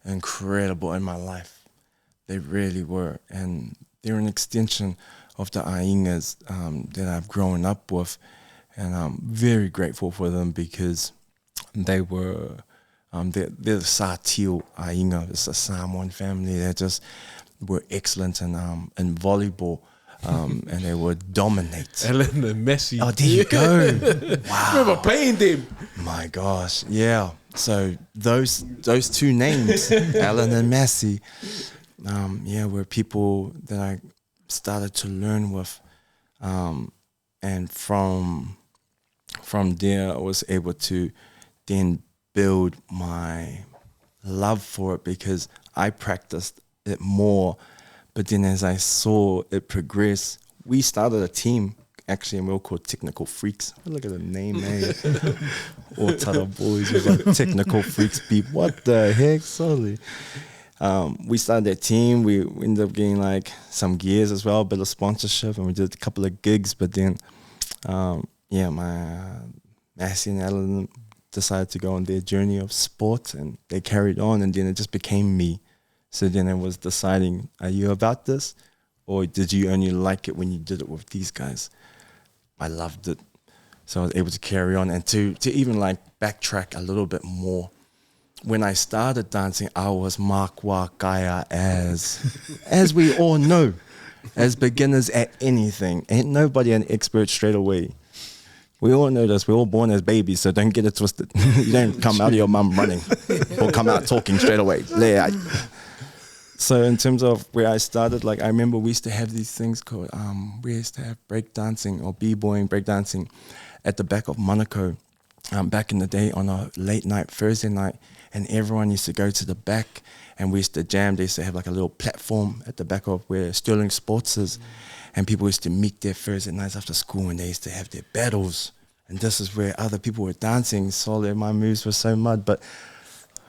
incredible in my life. They really were, and they're an extension of the Aingas that I've grown up with, and I'm very grateful for them because they were they're the Satil Ainga. It's a Samoan family that just were excellent in volleyball, and they would dominate.
Ellen and Messi.
Oh, there you go. Wow.
Remember playing them.
My gosh, yeah. So those two names, Alan and Messi, were people that I started to learn with, and from there I was able to then build my love for it because I practiced it more. But then as I saw it progress, we started a team. Actually, and we were called Technical Freaks. Look at the name, man. All Tata boys was like Technical Freaks beat. What the heck? Sorry. We started that team. We ended up getting like some gears as well, a bit of sponsorship, and we did a couple of gigs. But then, my Massey and Alan decided to go on their journey of sport, and they carried on, and then it just became me. So then I was deciding, are you about this? Or did you only like it when you did it with these guys? I loved it. So I was able to carry on and to even like backtrack a little bit more. When I started dancing, I was makwa kaya as we all know, as beginners at anything. Ain't nobody an expert straight away. We all know this. We're all born as babies, so don't get it twisted. You don't come out of your mum running or come out talking straight away. So in terms of where I started, like I remember we used to have these things called, we used to have breakdancing or b-boying breakdancing at the back of Monaco back in the day on a late night, Thursday night, and everyone used to go to the back and we used to jam. They used to have like a little platform at the back of where Sterling Sports is, and people used to meet there Thursday nights after school and they used to have their battles, and this is where other people were dancing. So my moves were so mud, but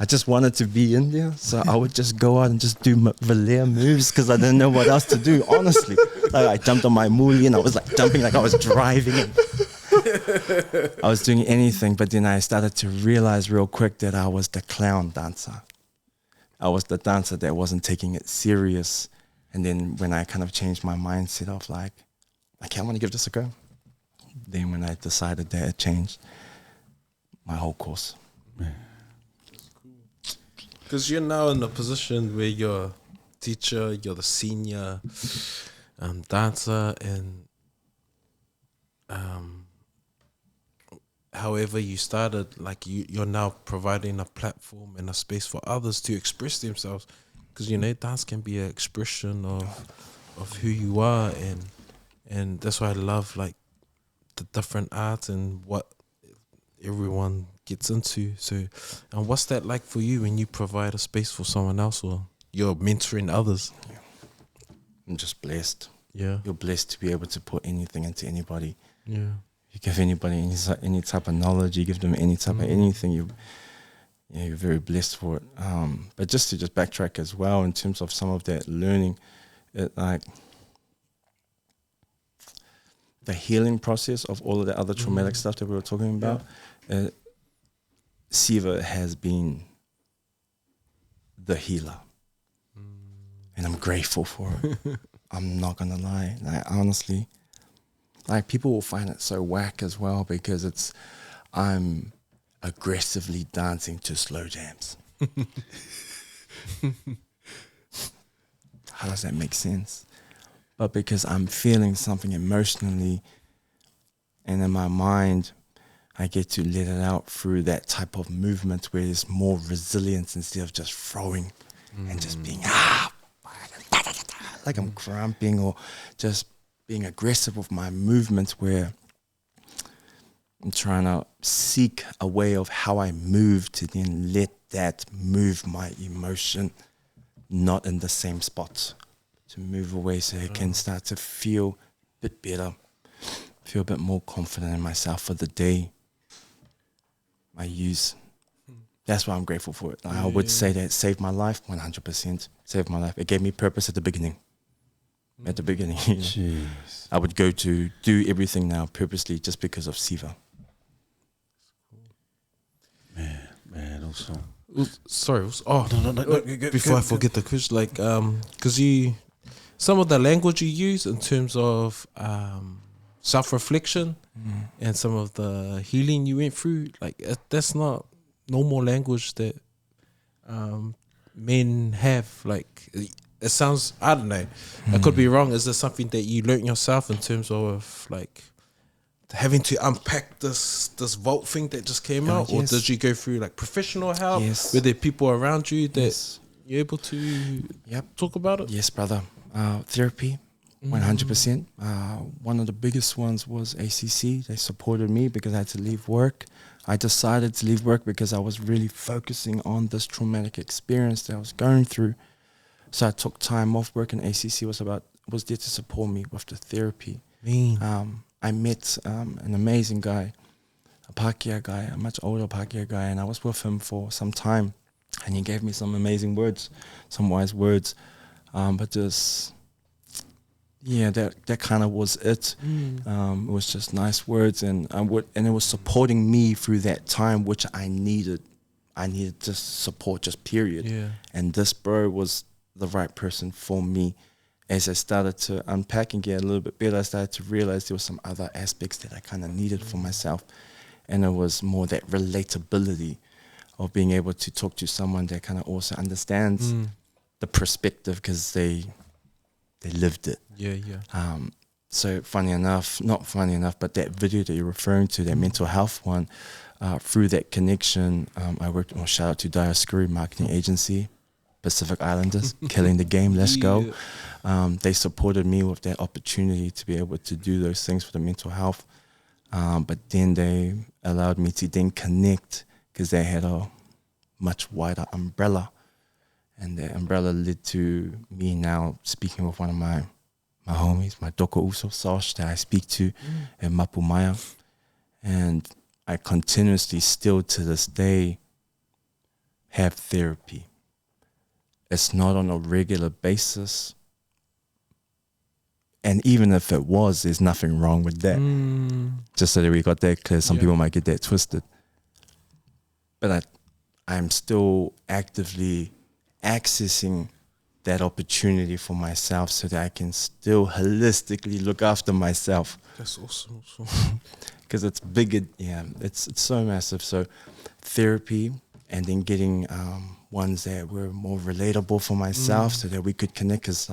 I just wanted to be in there, so I would just go out and just do Valère moves because I didn't know what else to do, honestly. Like I jumped on my moolie and I was like jumping like I was driving. I was doing anything, but then I started to realize real quick that I was the clown dancer. I was the dancer that wasn't taking it serious. And then when I kind of changed my mindset of like, okay, I want to give this a go. Then when I decided that, it changed my whole course.
Because you're now in a position where you're a teacher, you're the senior dancer, and however you started, like you're now providing a platform and a space for others to express themselves. Because dance can be an expression of who you are, and that's why I love like the different arts and what everyone gets into. So, and what's that like for you when you provide a space for someone else or you're mentoring others?
Yeah. I'm just blessed.
Yeah,
you're blessed to be able to put anything into anybody.
Yeah,
you give anybody any type of knowledge, you give them any type of anything. You're very blessed for it. But just to backtrack as well in terms of some of that learning, like the healing process of all of the other traumatic stuff that we were talking about. Siva has been the healer, and I'm grateful for it. I'm not gonna lie, like honestly, like people will find it so whack as well because I'm aggressively dancing to slow jams. How does that make sense? But because I'm feeling something emotionally, and in my mind, I get to let it out through that type of movement where there's more resilience instead of just throwing and just being like I'm cramping or just being aggressive with my movements, where I'm trying to seek a way of how I move to then let that move my emotion, not in the same spot, to move away so I can start to feel a bit better, feel a bit more confident in myself for the day. That's why I'm grateful for it. I would say that it saved my life, 100% saved my life. It gave me purpose at the beginning. At the beginning,
Jeez.
I would go to do everything now purposely just because of Siva.
Man, also.
Sorry.
No.
Before I forget the question, like, because some of the language you use in terms of self-reflection and some of the healing you went through, like that's not normal language that men have. Like, it sounds, I don't know, I could be wrong. Is there something that you learned yourself in terms of like having to unpack this vault thing that just came out, or
yes.
did you go through like professional help?
Yes.
Were there people around you that
Yes.
you're able to talk about it?
Yes, brother. Therapy, 100%. One of the biggest ones was ACC. They supported me because I had to leave work. I decided to leave work because I was really focusing on this traumatic experience that I was going through. So I took time off work, and ACC was there to support me with the therapy. I met an amazing guy, a Pākehā guy, a much older Pākehā guy, and I was with him for some time, and he gave me some amazing words, some wise words. But just, that kind of was it. It was just nice words, and it was supporting me through that time, which I needed. I needed just support, just period.
Yeah.
And this bro was the right person for me. As I started to unpack and get a little bit better, I started to realize there were some other aspects that I kind of needed for myself. And it was more that relatability of being able to talk to someone that kind of also understands the perspective, because they lived it. So not funny enough, but that video that you're referring to, that mental health one, through that connection, I worked on, shout out to Dioscuri Marketing Agency, Pacific Islanders, killing the game, let's go. They supported me with that opportunity to be able to do those things for the mental health. But then they allowed me to then connect, because they had a much wider umbrella. And that umbrella led to me now speaking with one of my homies, my Doko Uso Sosh, that I speak to in Mapumaya. And I continuously still to this day have therapy. It's not on a regular basis. And even if it was, there's nothing wrong with that. Just so that we got that clear. Some people might get that twisted. But I'm still actively accessing that opportunity for myself, so that I can still holistically look after myself.
That's awesome.
Because it's bigger, it's so massive. So therapy, and then getting ones that were more relatable for myself, so that we could connect. Because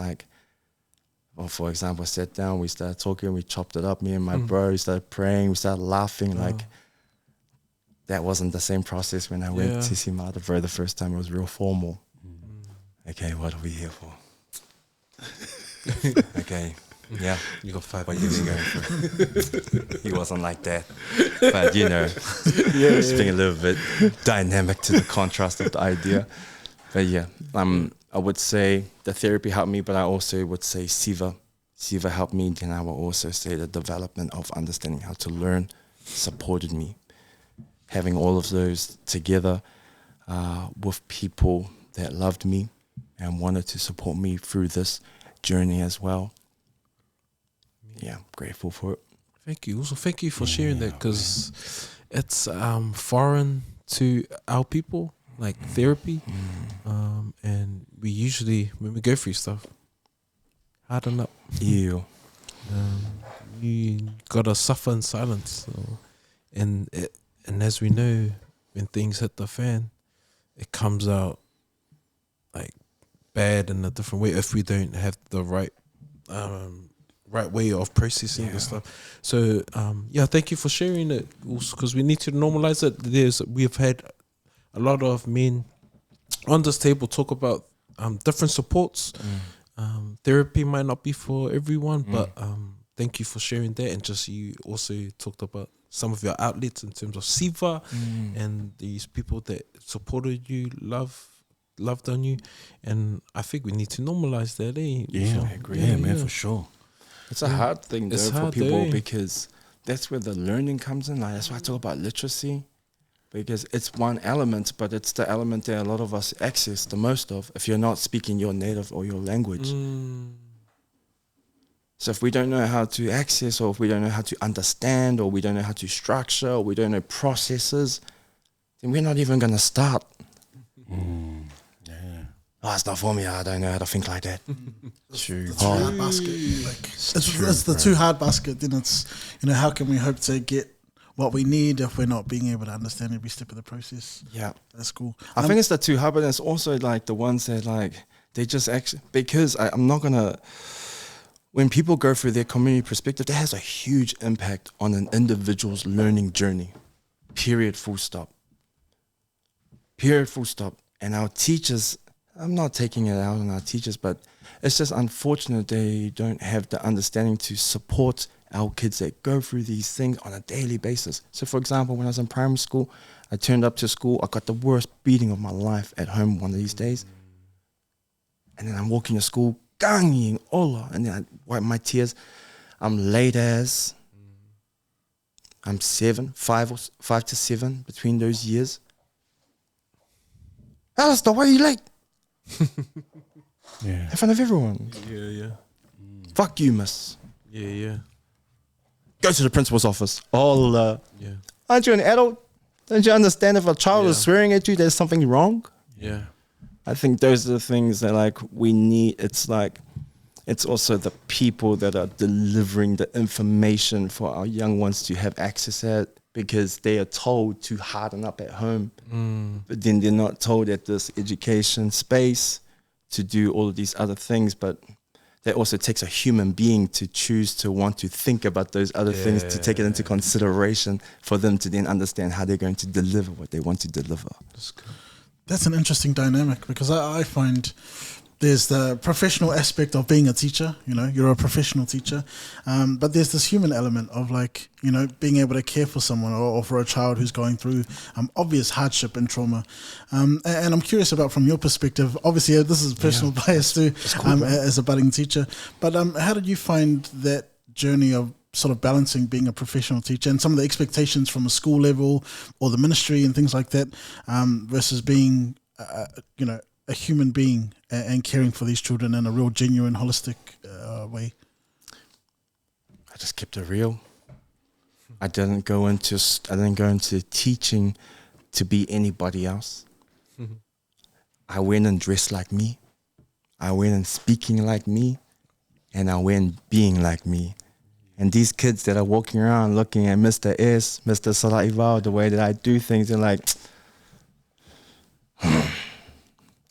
for example, I sat down, we started talking, we chopped it up, me and my bro, we started praying, we started laughing. Like, that wasn't the same process when I went to see my other bro the first time. It was real formal. Okay, what are we here for? Okay, you got 5 years ago. He wasn't like that, but it's being a little bit dynamic to the contrast of the idea. But I would say the therapy helped me, but I also would say Siva helped me. Then I will also say the development of understanding how to learn supported me. Having all of those together with people that loved me and wanted to support me through this journey as well. Grateful for it.
Thank you. Also, thank you for sharing that, because it's foreign to our people, like therapy. And we usually, when we go through stuff, harden up. You gotta suffer in silence. So, and as we know, when things hit the fan, it comes out like bad in a different way if we don't have the right way of processing and stuff. So thank you for sharing it, also, because we need to normalize it. We've had a lot of men on this table talk about different supports. Therapy might not be for everyone, but thank you for sharing that. And just, you also talked about some of your outlets in terms of Siva and these people that supported you, loved on you. And I think we need to normalize that,
I agree. Man, for sure.
It's a hard thing though for people, because that's where the learning comes in. Like, that's why I talk about literacy, because it's one element, but it's the element that a lot of us access the most of if you're not speaking your native or your language. So if we don't know how to access, or if we don't know how to understand, or we don't know how to structure, or we don't know processes, then we're not even going to start. Oh, it's not for me. I don't know how to think like that.
True. The too hard basket. It's the too hard basket. Then it's, how can we hope to get what we need if we're not being able to understand every step of the process?
Yeah,
that's cool.
I think it's the too hard, but it's also like the ones that like They just actually, because I'm not going to, when people go through their community perspective, that has a huge impact on an individual's learning journey. Period, full stop. Period, full stop. And our teachers, I'm not taking it out on our teachers, but it's just unfortunate they don't have the understanding to support our kids that go through these things on a daily basis. So for example, when I was in primary school, I turned up to school, I got the worst beating of my life at home one of these days. And then I'm walking to school, ganging Ola, and then I wipe my tears. I'm late as, I'm 5 to 7 between those years. Allister, why are you late?
Yeah.
In front of everyone.
Yeah.
Fuck you, miss.
Yeah.
Go to the principal's office. Oh,
Yeah.
aren't you an adult? Don't you understand if a child is
Yeah.
swearing at you, there's something wrong?
Yeah.
I think those are the things that like we need. It's like, it's also the people that are delivering the information for our young ones to have access at, because they are told to harden up at home, but then they're not told at this education space to do all of these other things. But that also takes a human being to choose to want to think about those other things, to take it into consideration for them to then understand how they're going to deliver what they want to deliver.
That's an interesting dynamic, because I find there's the professional aspect of being a teacher, you know, you're a professional teacher, but there's this human element of like, you know, being able to care for someone or for a child who's going through obvious hardship and trauma. And I'm curious about, from your perspective, obviously this is personal bias too, cool, as a budding teacher, but how did you find that journey of sort of balancing being a professional teacher and some of the expectations from a school level or the ministry and things like that, versus being, you know, a human being and caring for these children in a real genuine, holistic way?
I just kept it real. I didn't go into teaching to be anybody else. I went and dressed like me. I went and speaking like me, and I went being like me. And these kids that are walking around looking at Mr. S, Mr. Salaivao, the way that I do things, they're like,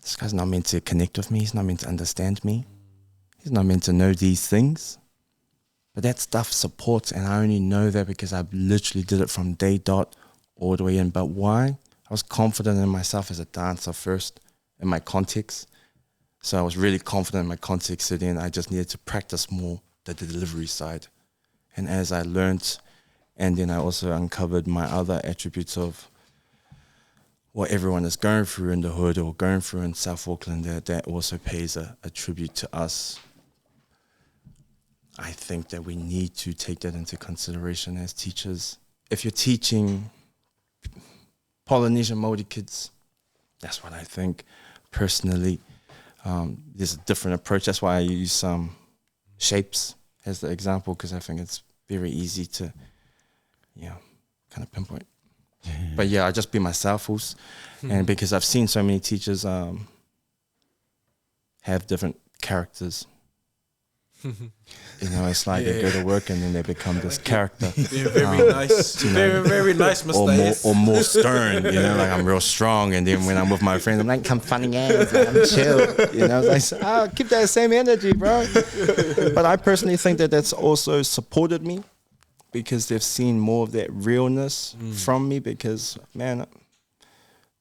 this guy's not meant to connect with me. He's not meant to understand me. He's not meant to know these things. But that stuff supports, and I only know that because I literally did it from day dot all the way in. But why? I was confident in myself as a dancer first, in my context. So I was really confident in my context, so then I just needed to practice more the delivery side. And as I learned, and then I also uncovered my other attributes of what everyone is going through in the hood or going through in South Auckland, that also pays a tribute to us. I think that we need to take that into consideration as teachers. If you're teaching Polynesian Māori kids, that's what I think personally. There's a different approach. That's why I use shapes as the example, because I think it's very easy to, kind of pinpoint. But yeah, I just be myself, and because I've seen so many teachers have different characters. You know, it's like they go to work and then they become this character.
They're very nice. Very nice, Mr. S.
Or more stern, you know, like I'm real strong. And then when I'm with my friends, I'm like, come funny ass, like, I'm chill. You know, it's like, keep that same energy, bro. But I personally think that that's also supported me, because they've seen more of that realness from me. Because, man,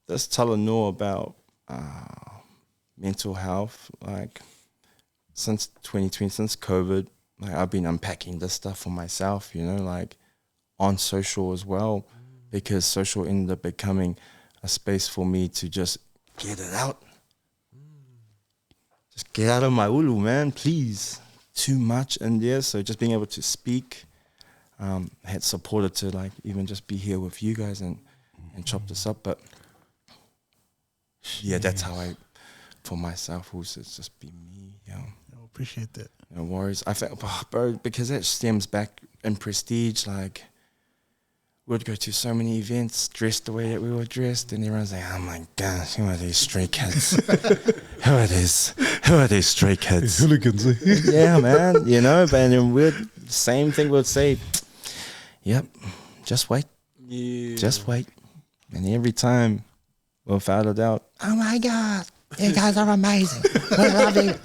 this Talanoa about mental health, like, since 2020, since COVID, like I've been unpacking this stuff for myself, you know, like on social as well, because social ended up becoming a space for me to just get it out. Just get out of my ulu, man, please. Too much in there. So just being able to speak, had supported to like even just be here with you guys and chop this up. But yeah, that's how I, for myself, also just be me,
Appreciate that.
No worries. I think, bro, because that stems back in Prestige, like, we'd go to so many events dressed the way that we were dressed, and everyone's like, oh my gosh, who are these stray kids? Who are these stray kids?
Hooligans.
Yeah, man, you know, but then same thing we'd say, yep, just wait. Yeah. Just wait. And every time, without a doubt, oh my God, You guys are amazing. We love you.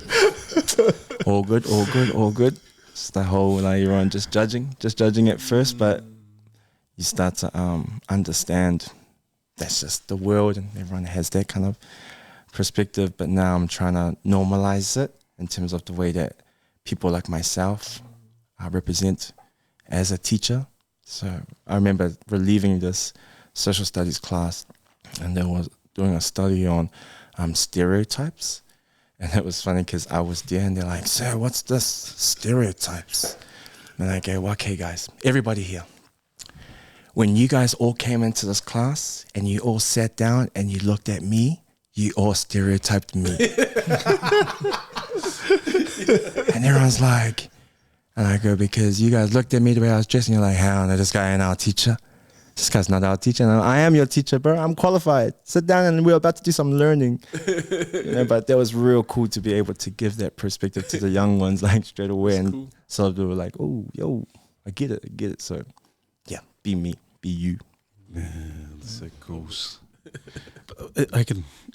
All good, all good, all good. It's the whole, like, everyone just judging at first, but you start to understand that's just the world, and everyone has that kind of perspective. But now I'm trying to normalize it in terms of the way that people like myself represent as a teacher. So I remember relieving this social studies class, and they was doing a study on stereotypes. And it was funny because I was there and they're like, "Sir, what's this? Stereotypes?" And I go, "Well, okay, guys, everybody here. When you guys all came into this class and you all sat down and you looked at me, you all stereotyped me." And everyone's like, and I go, "Because you guys looked at me the way I was dressed and you're like, hell no, this guy ain't our teacher. This guy's not our teacher." And I am your teacher, bro. I'm qualified. Sit down and we're about to do some learning. But that was real cool to be able to give that perspective to the young ones, like, straight away. And cool. So they were like, "Oh, yo, I get it. So yeah, be me, be you."
Man, that's so cool.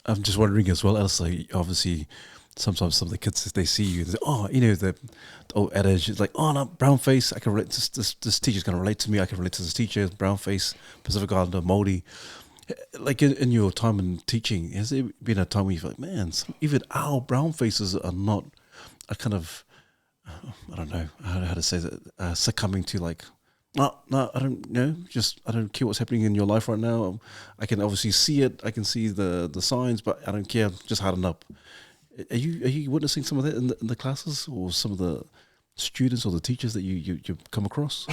I'm just wondering as well, Allister, obviously sometimes some of the kids, they see you, they say, "Oh, you know, the old adage is like, oh no, brown face, I can relate, this teacher's going to relate to me, I can relate to this teacher, brown face, Pacific Islander, Māori." Like in your time in teaching, has there been a time where you feel like, man, even our brown faces are not a kind of, I don't know how to say that, succumbing to like, no, I don't know, just I don't care what's happening in your life right now. I can obviously see it, I can see the signs, but I don't care, just harden up. Are you witnessing some of that in the classes, or some of the students or the teachers that you come across?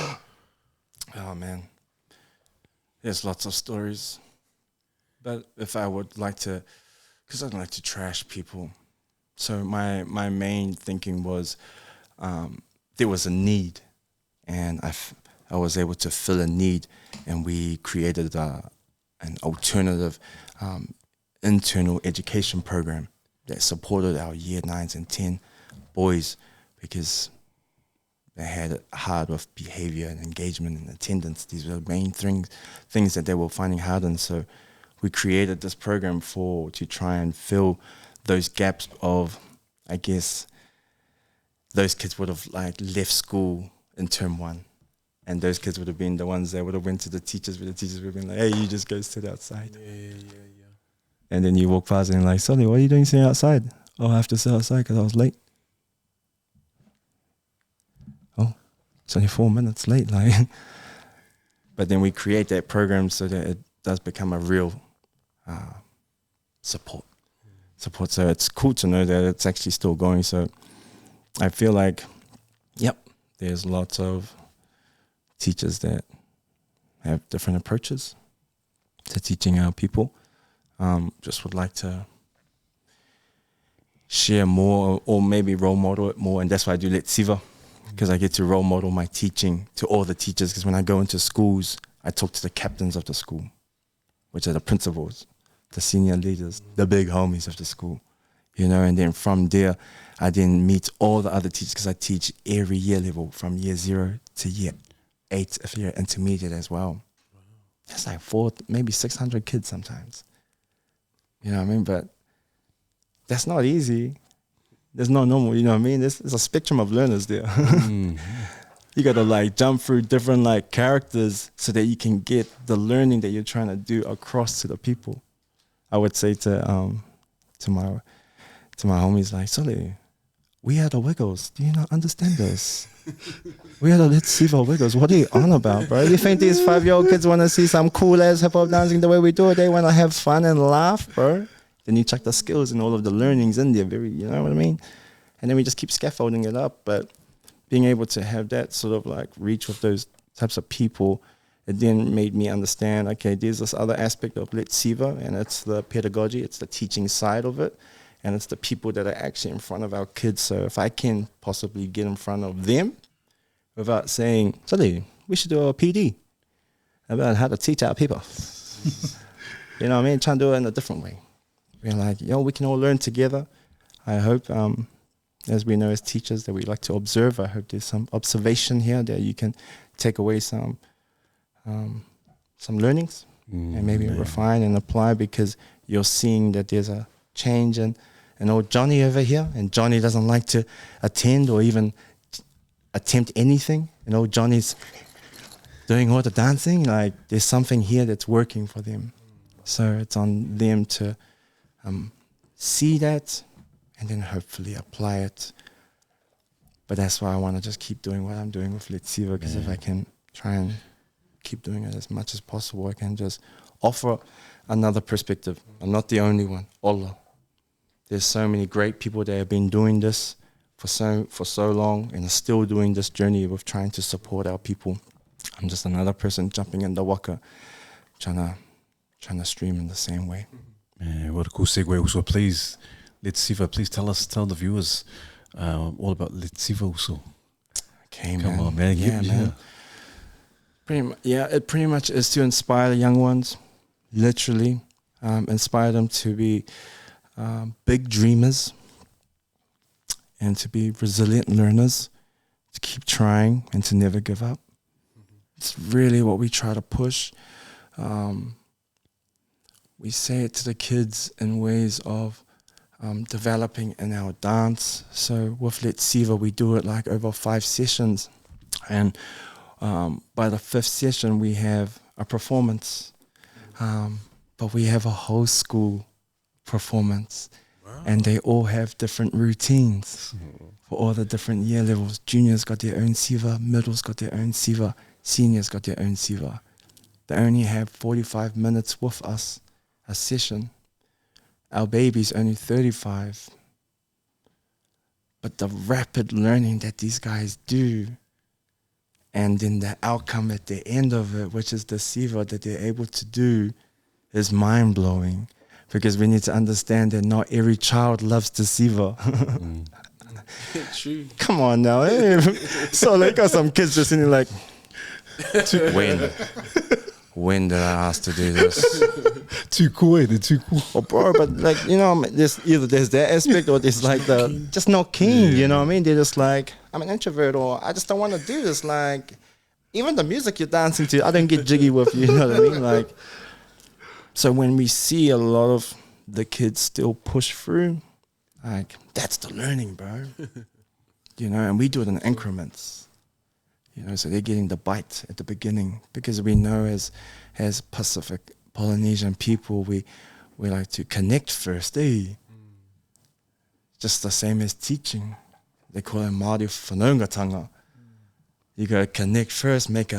Oh man, there's lots of stories. But if I would like to, because I don't like to trash people, so my main thinking was there was a need, and I was able to fill a need, and we created an alternative internal education program that supported our year 9s and 10 boys, because they had it hard with behavior and engagement and attendance. These were the main things that they were finding hard. And so we created this program to try and fill those gaps of, I guess, those kids would have like left school in term 1. And those kids would have been the ones that would have went to the teachers, but the teachers would have been like, "Hey, you just go sit outside." Yeah. And then you walk past and you're like, "Sonny, what are you doing sitting outside?" "Oh, I have to sit outside because I was late." "Oh, it's only 4 minutes late." Like, but then we create that program so that it does become a real support. So it's cool to know that it's actually still going. So I feel like, yep, there's lots of teachers that have different approaches to teaching our people. Just would like to share more, or maybe role model it more, and that's why I do Let Siva, because I get to role model my teaching to all the teachers. Because when I go into schools, I talk to the captains of the school, which are the principals, the senior leaders, the big homies of the school, and then from there, I then meet all the other teachers, because I teach every year level from year 0 to year 8 if you're intermediate as well. That's like 400, maybe 600 kids sometimes. You know what I mean? But that's not easy. There's no normal, you know what I mean? There's a spectrum of learners there. You got to like jump through different like characters so that you can get the learning that you're trying to do across to the people. I would say to my homies, like, "Sully, we are the Wiggles. Do you not understand this? We are the Let's Siva Wiggles. What are you on about, bro? You think these 5-year-old kids want to see some cool ass hip hop dancing the way we do it? They want to have fun and laugh, bro." Then you check the skills and all of the learnings in there, you know what I mean? And then we just keep scaffolding it up. But being able to have that sort of like reach with those types of people, it then made me understand, okay, there's this other aspect of Let's Siva, and it's the pedagogy, it's the teaching side of it, and it's the people that are actually in front of our kids. So if I can possibly get in front of them without saying, "Sorry, we should do a PD about how to teach our people." You know what I mean? Trying to do it in a different way. We're like, we can all learn together. I hope, as we know as teachers, that we like to observe. I hope there's some observation here that you can take away some learnings and maybe refine and apply, because you're seeing that there's a change and old Johnny over here, and Johnny doesn't like to attend or even attempt anything, and old Johnny's doing all the dancing. Like, there's something here that's working for them. So it's on them to see that and then hopefully apply it. But that's why I want to just keep doing what I'm doing with Let's Siva, because if I can try and keep doing it as much as possible, I can just offer another perspective. I'm not the only one. Allah. There's so many great people that have been doing this for so long and are still doing this journey of trying to support our people. I'm just another person jumping in the waka, trying to stream in the same way.
Yeah, what a cool segue. Also, please, Let's Siva, please tell the viewers all about Let's Siva also.
Okay,
Come on, man.
Yeah, man. It pretty much is to inspire the young ones, literally, inspire them to be big dreamers and to be resilient learners, to keep trying and to never give up. It's really what we try to push. We say it to the kids in ways of developing in our dance. So with Let's Siva, we do it like over 5 sessions. And by the 5th session, we have a performance. But we have a whole school performance. Wow. And they all have different routines for all the different year levels. Juniors got their own Siva, middles got their own Siva, seniors got their own Siva. They only have 45 minutes with us, a session. Our baby's only 35. But the rapid learning that these guys do, and then the outcome at the end of it, which is the Siva that they're able to do, is mind-blowing. Because we need to understand that not every child loves the Siva.
True.
Come on now. Eh? So they got some kids just sitting like, when did I ask to do this?
Too cool, they're too cool.
Oh, bro, but like, you know, there's that aspect, or there's like just not keen, you know what I mean? They're just like, I'm an introvert, or I just don't want to do this. Like, even the music you're dancing to, I don't get jiggy with, you know what I mean? Like, so when we see a lot of the kids still push through, like, that's the learning, bro. You know, and we do it in increments. You know, so they're getting the bite at the beginning, because we know as Pacific Polynesian people, we like to connect first, eh? Just the same as teaching. They call it Māori whanaungatanga. You gotta connect first, make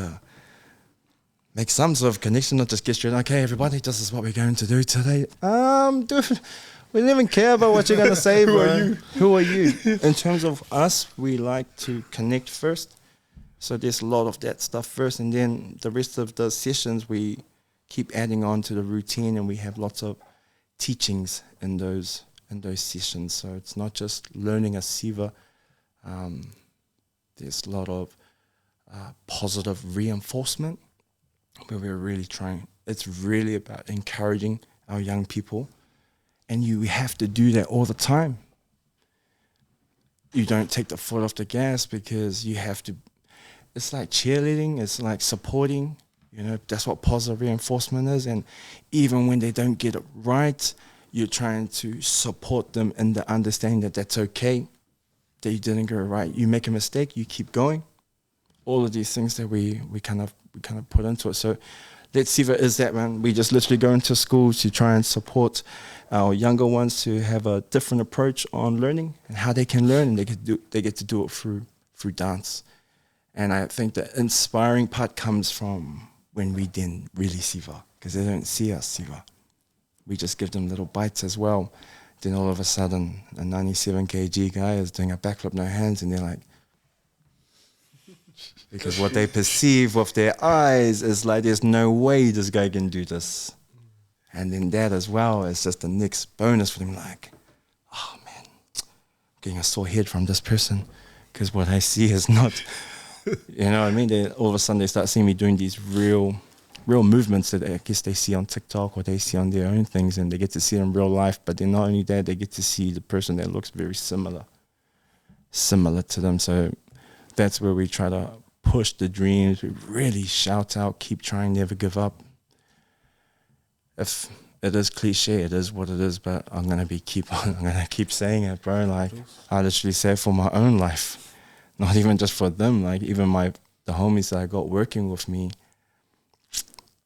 some sort of connection, not just get straight, okay, everybody, this is what we're going to do today. Dude, we don't even care about what you're gonna say, bro. Who are you? In terms of us, we like to connect first. So there's a lot of that stuff first, and then the rest of the sessions we keep adding on to the routine, and we have lots of teachings in those sessions. So it's not just learning a Siva. There's a lot of positive reinforcement where we're really trying. It's really about encouraging our young people, and you have to do that all the time. You don't take the foot off the gas, because you have to. It's like cheerleading, it's like supporting, you know, that's what positive reinforcement is. And even when they don't get it right, you're trying to support them in the understanding that that's okay, that you didn't get it right. You make a mistake, you keep going. All of these things that we kind of put into it. So Let's Siva is that, man. We just literally go into schools to try and support our younger ones to have a different approach on learning and how they can learn, and they get to do it through dance. And I think the inspiring part comes from when we then really Siva, because they don't see us Siva. We just give them little bites as well. Then all of a sudden, a 97 kg guy is doing a backflip, no hands, and they're like, because what they perceive with their eyes is like, there's no way this guy can do this. And then that as well is just the next bonus for them, like, oh man, I'm getting a sore head from this person, because what I see is not... You know what I mean? They, all of a sudden they start seeing me doing these real movements that I guess they see on TikTok or they see on their own things, and they get to see it in real life. But then not only that, they get to see the person that looks very similar to them. So that's where we try to push the dreams. We really shout out, keep trying, never give up. If it is cliche, it is what it is, but I'm gonna keep saying it, bro. Like I literally say it for my own life, not even just for them. Like even the homies that I got working with me,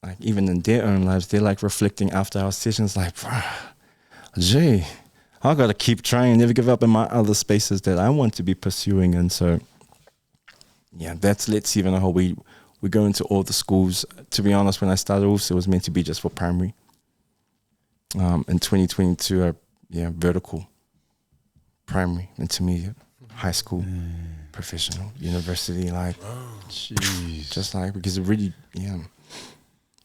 like even in their own lives, they're like reflecting after our sessions, like, bro, gee, I gotta keep trying, never give up in my other spaces that I want to be pursuing. And so, yeah, that's Let's See how we go into all the schools. To be honest, when I started also, it was meant to be just for primary. In 2022, vertical, primary, intermediate, high school, professional, university, like, just like, because it really,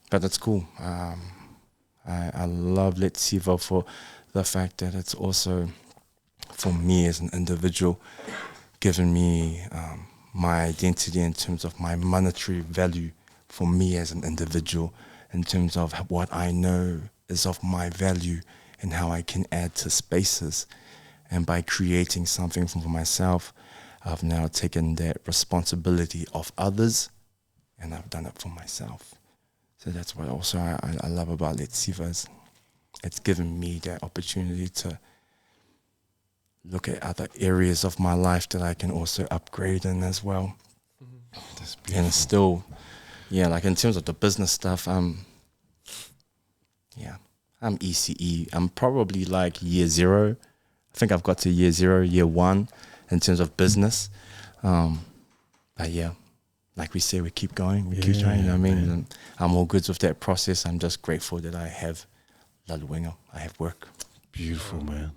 but that's cool. I love Let's See for the fact that it's also, for me as an individual, given me my identity in terms of my monetary value for me as an individual, in terms of what I know is of my value and how I can add to spaces. And by creating something for myself, I've now taken that responsibility of others and I've done it for myself. So that's what also I love about Let's See. It's given me that opportunity to look at other areas of my life that I can also upgrade in as well.
That's beautiful.
And still, like in terms of the business stuff, I'm ECE. I'm probably like year 0. I think I've got to year 0, year 1 in terms of business. But yeah, like we say, we keep going, we keep trying, you know what I mean? And I'm all good with that process. I'm just grateful that I have Laluenga, I have work.
Beautiful, man.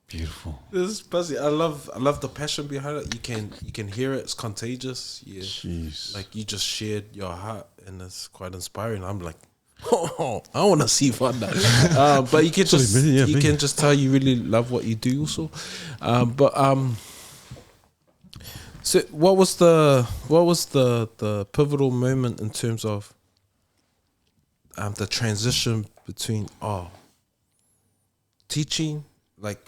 Beautiful.
This is buzzy. I love the passion behind it. You can hear it. It's contagious. Yeah.
Jeez.
Like you just shared your heart, and it's quite inspiring. I'm like, oh, I want to see fun. But you can just can just tell you really love what you do also. So what was the pivotal moment in terms of the transition between teaching, like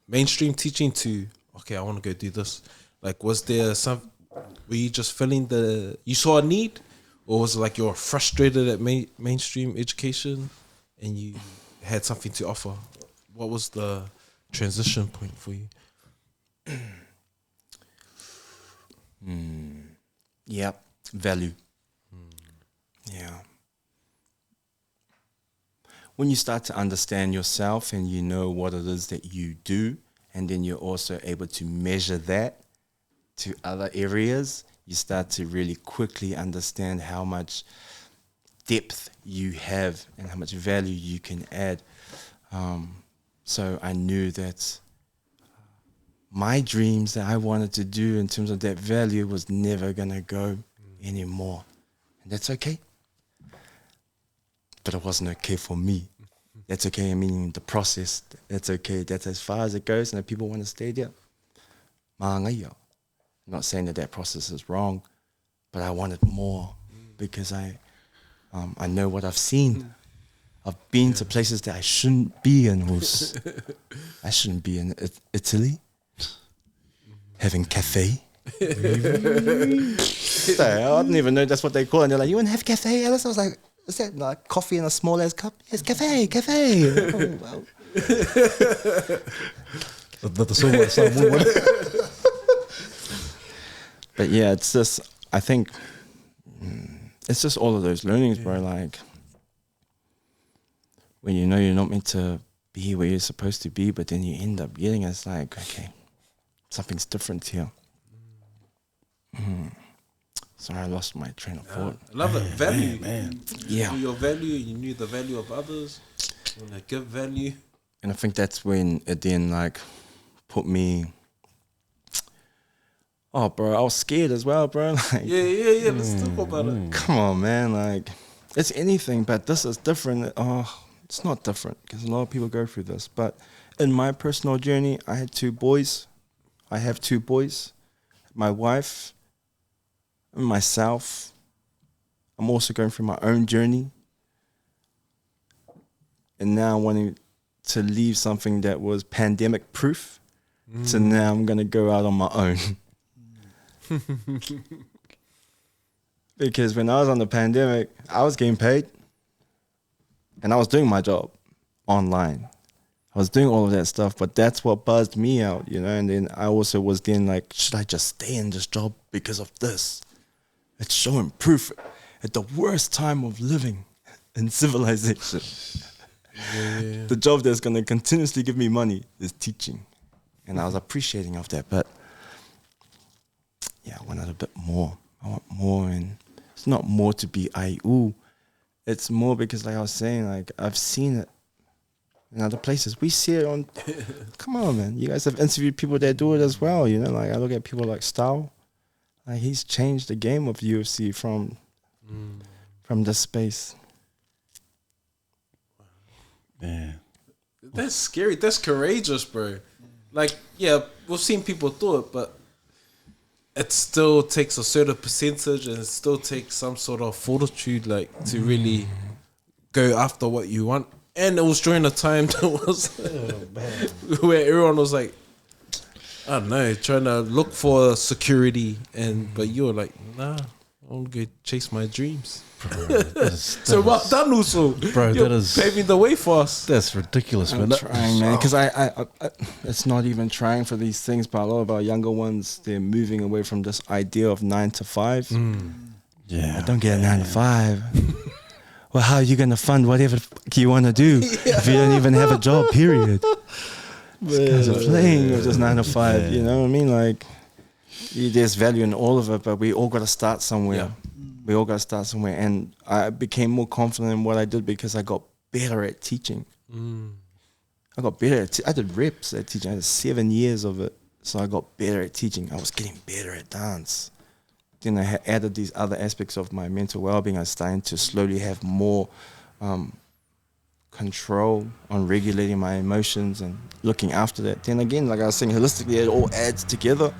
mainstream teaching, to okay, I want to go do this? Like, was there were you just feeling you saw a need, or was it like you're frustrated at mainstream education and you had something to offer? What was the transition point for you?
Yep, value. Yeah. When you start to understand yourself and you know what it is that you do, and then you're also able to measure that to other areas, you start to really quickly understand how much depth you have and how much value you can add. So I knew that my dreams that I wanted to do in terms of that value was never going to go anymore. And that's okay. But it wasn't okay for me. That's okay, I mean, the process, that's okay. That's as far as it goes, and if people want to stay there, maangaia. I'm not saying that process is wrong, but I wanted more because I know what I've seen. I've been to places that I shouldn't be in. I shouldn't be in Italy, having cafe. I didn't even know that's what they call it. And they're like, you want to have cafe, Alice? I was like, is that like coffee in a small ass cup? Yes, cafe. Oh, well. But yeah, it's just, I think, it's just all of those learnings, bro. Like, when you know you're not meant to be where you're supposed to be, but then you end up getting it, it's like, okay, something's different here. Sorry, I lost my train of thought.
I love it. Value.
Man.
You knew your value, you knew the value of others. You want to give value.
And I think that's when it then like put me, bro, I was scared as well, bro. Like,
yeah. Let's talk about it.
come on, man. Like, it's anything, but this is different. It's not different because a lot of people go through this. But in my personal journey, I had 2 boys. I have 2 boys. My wife, and myself. I'm also going through my own journey. And now I'm wanting to leave something that was pandemic proof. So now I'm going to go out on my own. Because when I was on the pandemic, I was getting paid. And I was doing my job online. I was doing all of that stuff, but that's what buzzed me out, you know. And then I also was then like, should I just stay in this job because of this? It's showing proof at the worst time of living in civilization.
Yeah.
The job that's going to continuously give me money is teaching. And I was appreciating of that, but yeah, I wanted a bit more. I want more, and it's not more to be ooh. It's more because, like I was saying, like I've seen it in other places. We see it on. Come on, man! You guys have interviewed people that do it as well. You know, like I look at people like Style. Like he's changed the game of UFC from this space.
Man,
That's scary. That's courageous, bro. Like, yeah, we've seen people do it, but it still takes a certain percentage, and it still takes some sort of fortitude, like to really go after what you want. And it was during a time that was where everyone was like, I don't know, trying to look for security, but you were like, nah, I'm gonna chase my dreams. So well done, also,
bro.
You're
That is
paving the way for us.
That's ridiculous, man.
I'm trying, man, because I it's not even trying for these things, but a lot of our younger ones, they're moving away from this idea of 9 to 5.
Yeah,
I don't get a 9 to 5. Well, how are you going to fund whatever you want to do if you don't even have a job, period? These guys are playing with this 9 to 5, you know what I mean? Like, there's value in all of it, but we all got to start somewhere.
Yeah.
We all got to start somewhere. And I became more confident in what I did because I got better at teaching. I got better at I did reps at teaching. I did 7 years of it. So I got better at teaching. I was getting better at dance. Then I added these other aspects of my mental well-being. I was starting to slowly have more control on regulating my emotions and looking after that. Then again, like I was saying, holistically, it all adds together.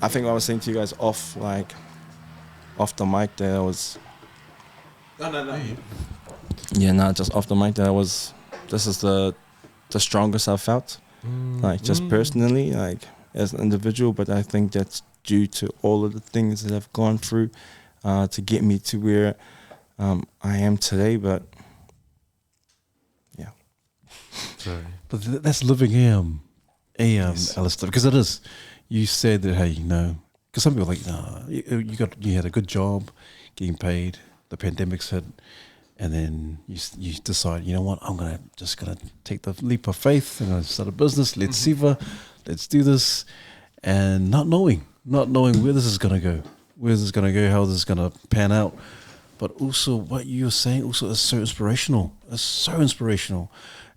I think I was saying to you guys off the mic that I was...
No.
Yeah, not just off the mic that I was... This is the strongest I've felt. Like, just personally, like, as an individual, but I think that's due to all of the things that I've gone through to get me to where I am today, but yeah.
but that's living
Yes.
Allister, because it is. You said that, hey, you know, because some people are like, no, you had a good job, getting paid. The pandemic's hit, and then you decide, you know what, I'm just gonna take the leap of faith and start a business. Let's see, let's do this, and not knowing where this is gonna go, how this is gonna pan out. But also, what you're saying also is so inspirational. It's so inspirational.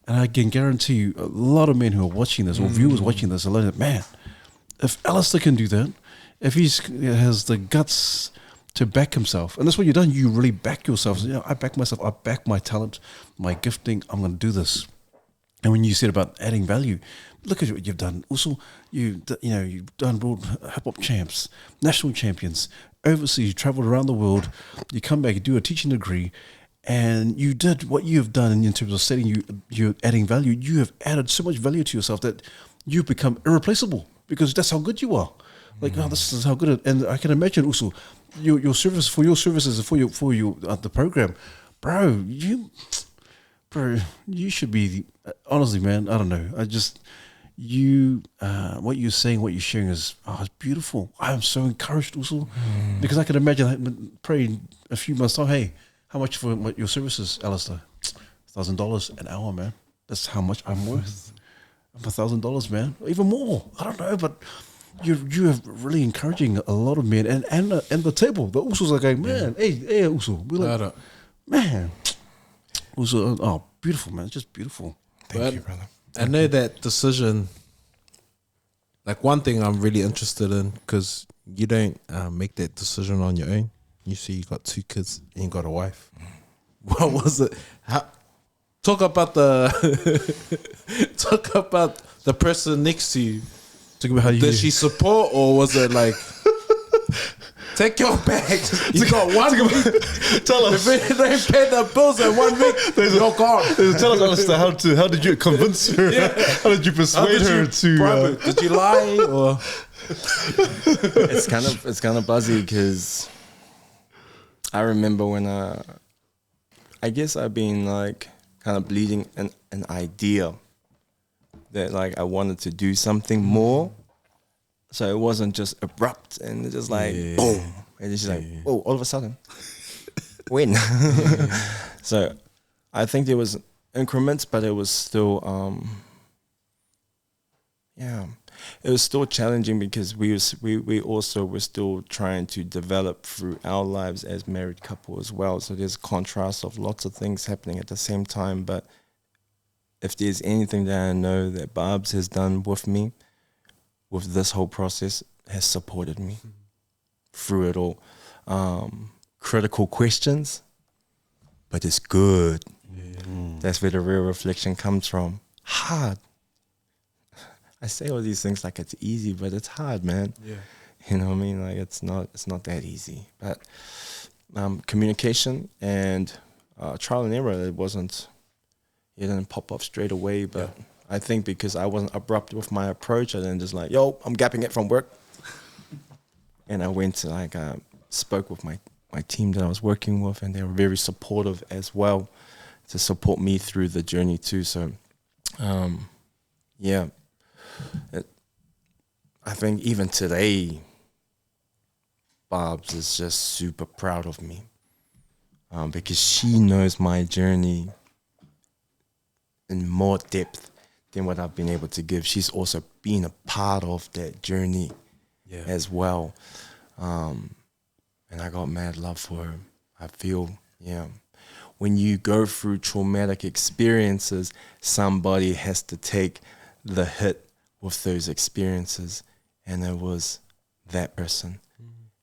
And I can guarantee you, a lot of men who are watching this, or viewers watching this, are like, man, if Allister can do that, if he has the guts to back himself, and that's what you've done, you really back yourself. You know, I back myself, I back my talent, my gifting, I'm going to do this. And when you said about adding value, look at what you've done. Also, you've done world hip-hop champs, national champions, overseas, you traveled around the world, you come back, you do a teaching degree, and you did what you have done in terms of setting you're adding value. You have added so much value to yourself that you've become irreplaceable because that's how good you are. Like, oh, this is how good. And I can imagine also your service for your services for your the program, bro. You should be honestly, man. I don't know. What you're saying, what you're sharing is it's beautiful. I am so encouraged also because I can imagine praying a few months time. Hey, how much for your services, Allister? $1,000 an hour, man. That's how much I'm worth. I'm $1,000, man. Even more. I don't know, but you are really encouraging a lot of men and the table. The Usos are going, man. Hey, Uso. We're like, man. Uso, beautiful, man. It's just beautiful.
Thank you, brother.
I know that decision. Like, one thing I'm really interested in, because you don't make that decision on your own. You see, you got 2 kids and you got a wife. What was it? Talk about the person next to you.
Talk about how
Did she support, or was it like, take your bags? You got 1 week.
Tell us.
If they don't pay the bills in 1 week, you're gone.
Tell us, Allister, how did you convince her? How did you persuade her to?
Did you lie, or?
It's kind of buzzy because I remember when I guess I've been like kind of bleeding an idea that like I wanted to do something more. So it wasn't just abrupt and it's just like boom. And it's just like, oh, all of a sudden. When? So I think there was increments, but it was still it was still challenging because we also were still trying to develop through our lives as married couple as well. So there's contrast of lots of things happening at the same time. But if there's anything that I know that Barb's has done with me, with this whole process, has supported me through it all. Critical questions, but it's good. That's where the real reflection comes from. Hard. I say all these things like it's easy, but it's hard, man.
Yeah.
You know what I mean? Like it's not that easy. But communication and trial and error, it didn't pop up straight away. But I think because I wasn't abrupt with my approach, I didn't just like, yo, I'm gapping it from work. And I went to like spoke with my team that I was working with, and they were very supportive as well to support me through the journey too. So, I think even today, Barb's is just super proud of me because she knows my journey in more depth than what I've been able to give. She's also been a part of that journey as well. And I got mad love for her. I feel, when you go through traumatic experiences, somebody has to take the hit with those experiences. And it was that person.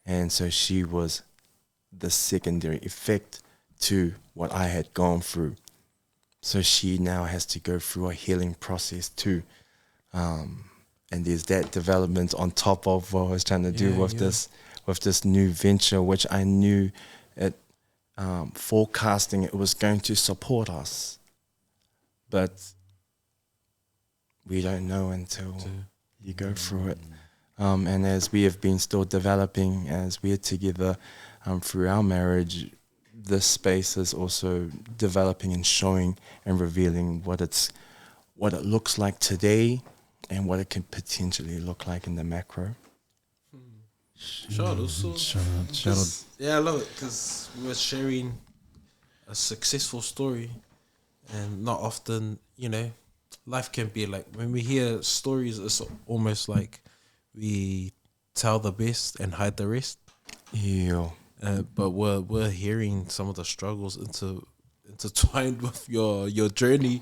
And so she was the secondary effect to what I had gone through. So she now has to go through a healing process too. And there's that development on top of what I was trying to do with this new venture, which I knew forecasting it was going to support us. But we don't know until you go through it. And as we have been still developing, as we're together through our marriage, this space is also developing and showing and revealing what it looks like today and what it can potentially look like in the macro.
Shout out. Yeah, I love it because we were sharing a successful story, and not often, life can be like, when we hear stories, it's almost like we tell the best and hide the rest.
Yeah.
But we're hearing some of the struggles intertwined with your journey,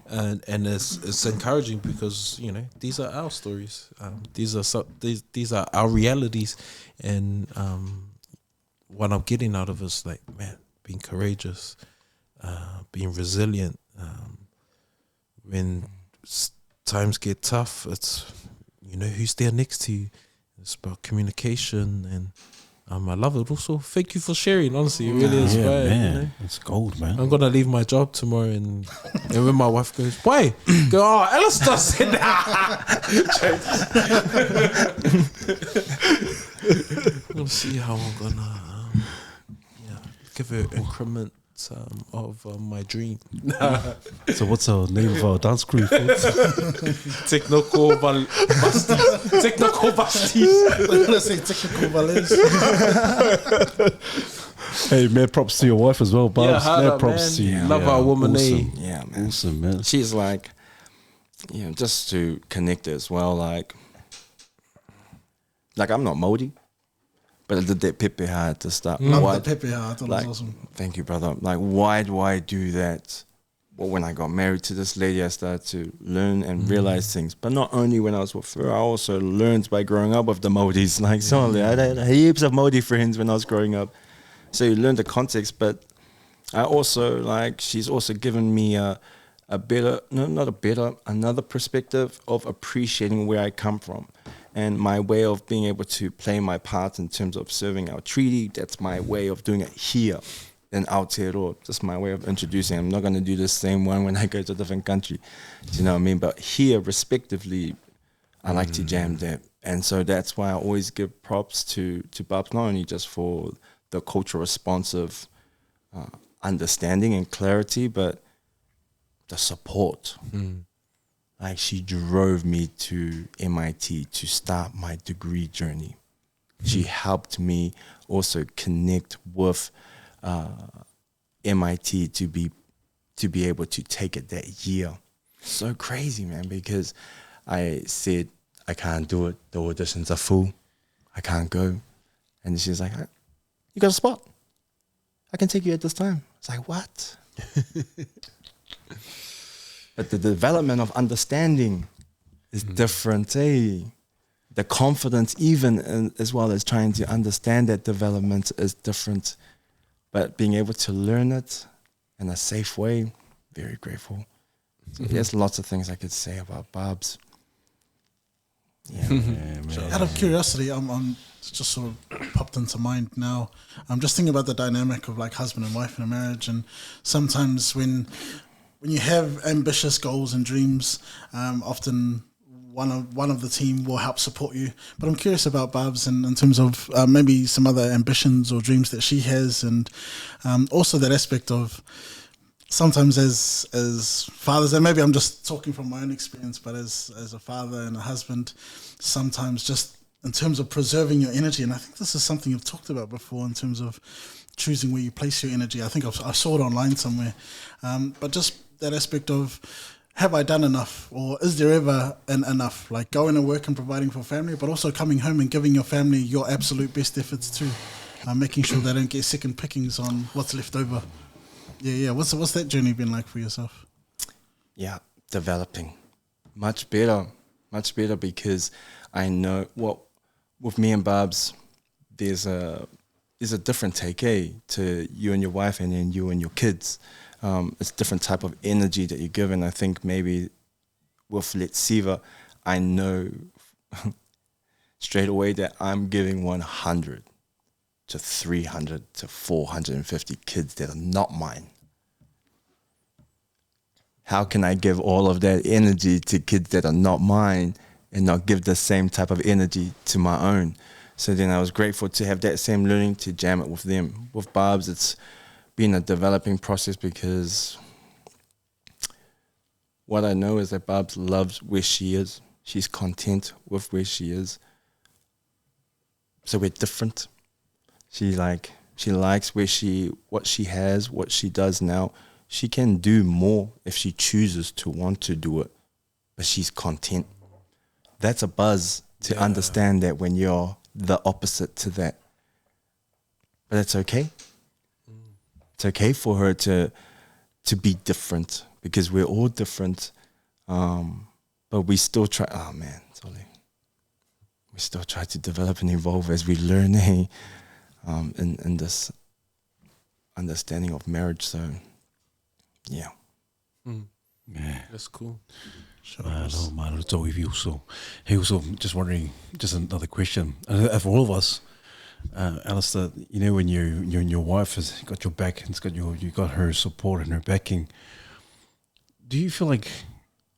and it's encouraging because these are our stories. These are our realities, and what I'm getting out of it is like, man, being courageous, being resilient. When times get tough, it's who's there next to you. It's about communication, and I love it. Also, thank you for sharing. Honestly, it really is.
Yeah, man, it's gold, man.
I'm gonna leave my job tomorrow, and when my wife goes, "Why?" Go, "Oh, Allister said that." I'm gonna see how I'm gonna give her increment of my dream.
So what's our name of our dance crew?
Technical Basties. Technical Basties.
I'm gonna say technical valets.
Hey man, props to your wife as well, Barbs.
Yeah,
Yeah, props
man.
to you.
Love our woman.
Awesome.
Yeah, man.
Awesome, man.
She's like, just to connect as well, like I'm not moldy, but I did that pepe hard to start.
Love the pepe. I thought it
Like,
was awesome.
thank you, brother. Like, why do I do that? Well, when I got married to this lady, I started to learn and realize things. But not only when I was with her, I also learned by growing up with the Māoris. Like, suddenly, I had heaps of Māori friends when I was growing up. So you learn the context, but I also, she's also given me another perspective of appreciating where I come from. And my way of being able to play my part in terms of serving our treaty, that's my way of doing it here in Aotearoa. Just my way of introducing. I'm not going to do the same one when I go to a different country. Do you know what I mean? But here, respectively, I like to jam that. And so that's why I always give props to Barbs, not only just for the cultural responsive understanding and clarity, but the support. Like, she drove me to MIT to start my degree journey. She helped me also connect with MIT to be able to take it that year. So crazy, man, because I said, I can't do it. The auditions are full. I can't go. And she's like, you got a spot. I can take you at this time. It's like, what? But the development of understanding is different, eh? The confidence, even as well as trying to understand that development, is different. But being able to learn it in a safe way, very grateful. So there's lots of things I could say about Barbs. Yeah, man.
Out of curiosity, I'm just sort of popped into mind now. I'm just thinking about the dynamic of like husband and wife in a marriage, and sometimes when you have ambitious goals and dreams, often one of the team will help support you. But I'm curious about Barbs in terms of maybe some other ambitions or dreams that she has, and also that aspect of sometimes as fathers, and maybe I'm just talking from my own experience, but as a father and a husband, sometimes just in terms of preserving your energy, and I think this is something you've talked about before in terms of choosing where you place your energy. I think I saw it online somewhere, but just that aspect of, have I done enough, or is there ever enough? Like going to work and providing for family, but also coming home and giving your family your absolute best efforts too, making sure they don't get second pickings on what's left over. Yeah. What's that journey been like for yourself?
Yeah, developing much better, because I know with me and Barbs, there's a different take, to you and your wife, and then you and your kids. It's a different type of energy that you give, and I think maybe with Let's Siva, I know straight away that I'm giving 100 to 300 to 450 kids that are not mine. How can I give all of that energy to kids that are not mine and not give the same type of energy to my own? So then I was grateful to have that same learning to jam it with them. With Barbs, it's been a developing process, because what I know is that Barbs loves where she is. She's content with where she is. So we're different. She likes what she has, what she does now. She can do more if she chooses to want to do it, but she's content. That's a buzz to understand that when you're the opposite to that. But it's okay. It's okay for her to be different, because we're all different. But we still try. Oh man, sorry. We still try to develop and evolve as we learn in this understanding of marriage. So, yeah.
Yeah.
That's cool.
No, man, it's all with you. So, hey, also, just wondering, just another question. For all of us, Allister, you know, when you and your wife has got your back, and you got her support and her backing, do you feel like,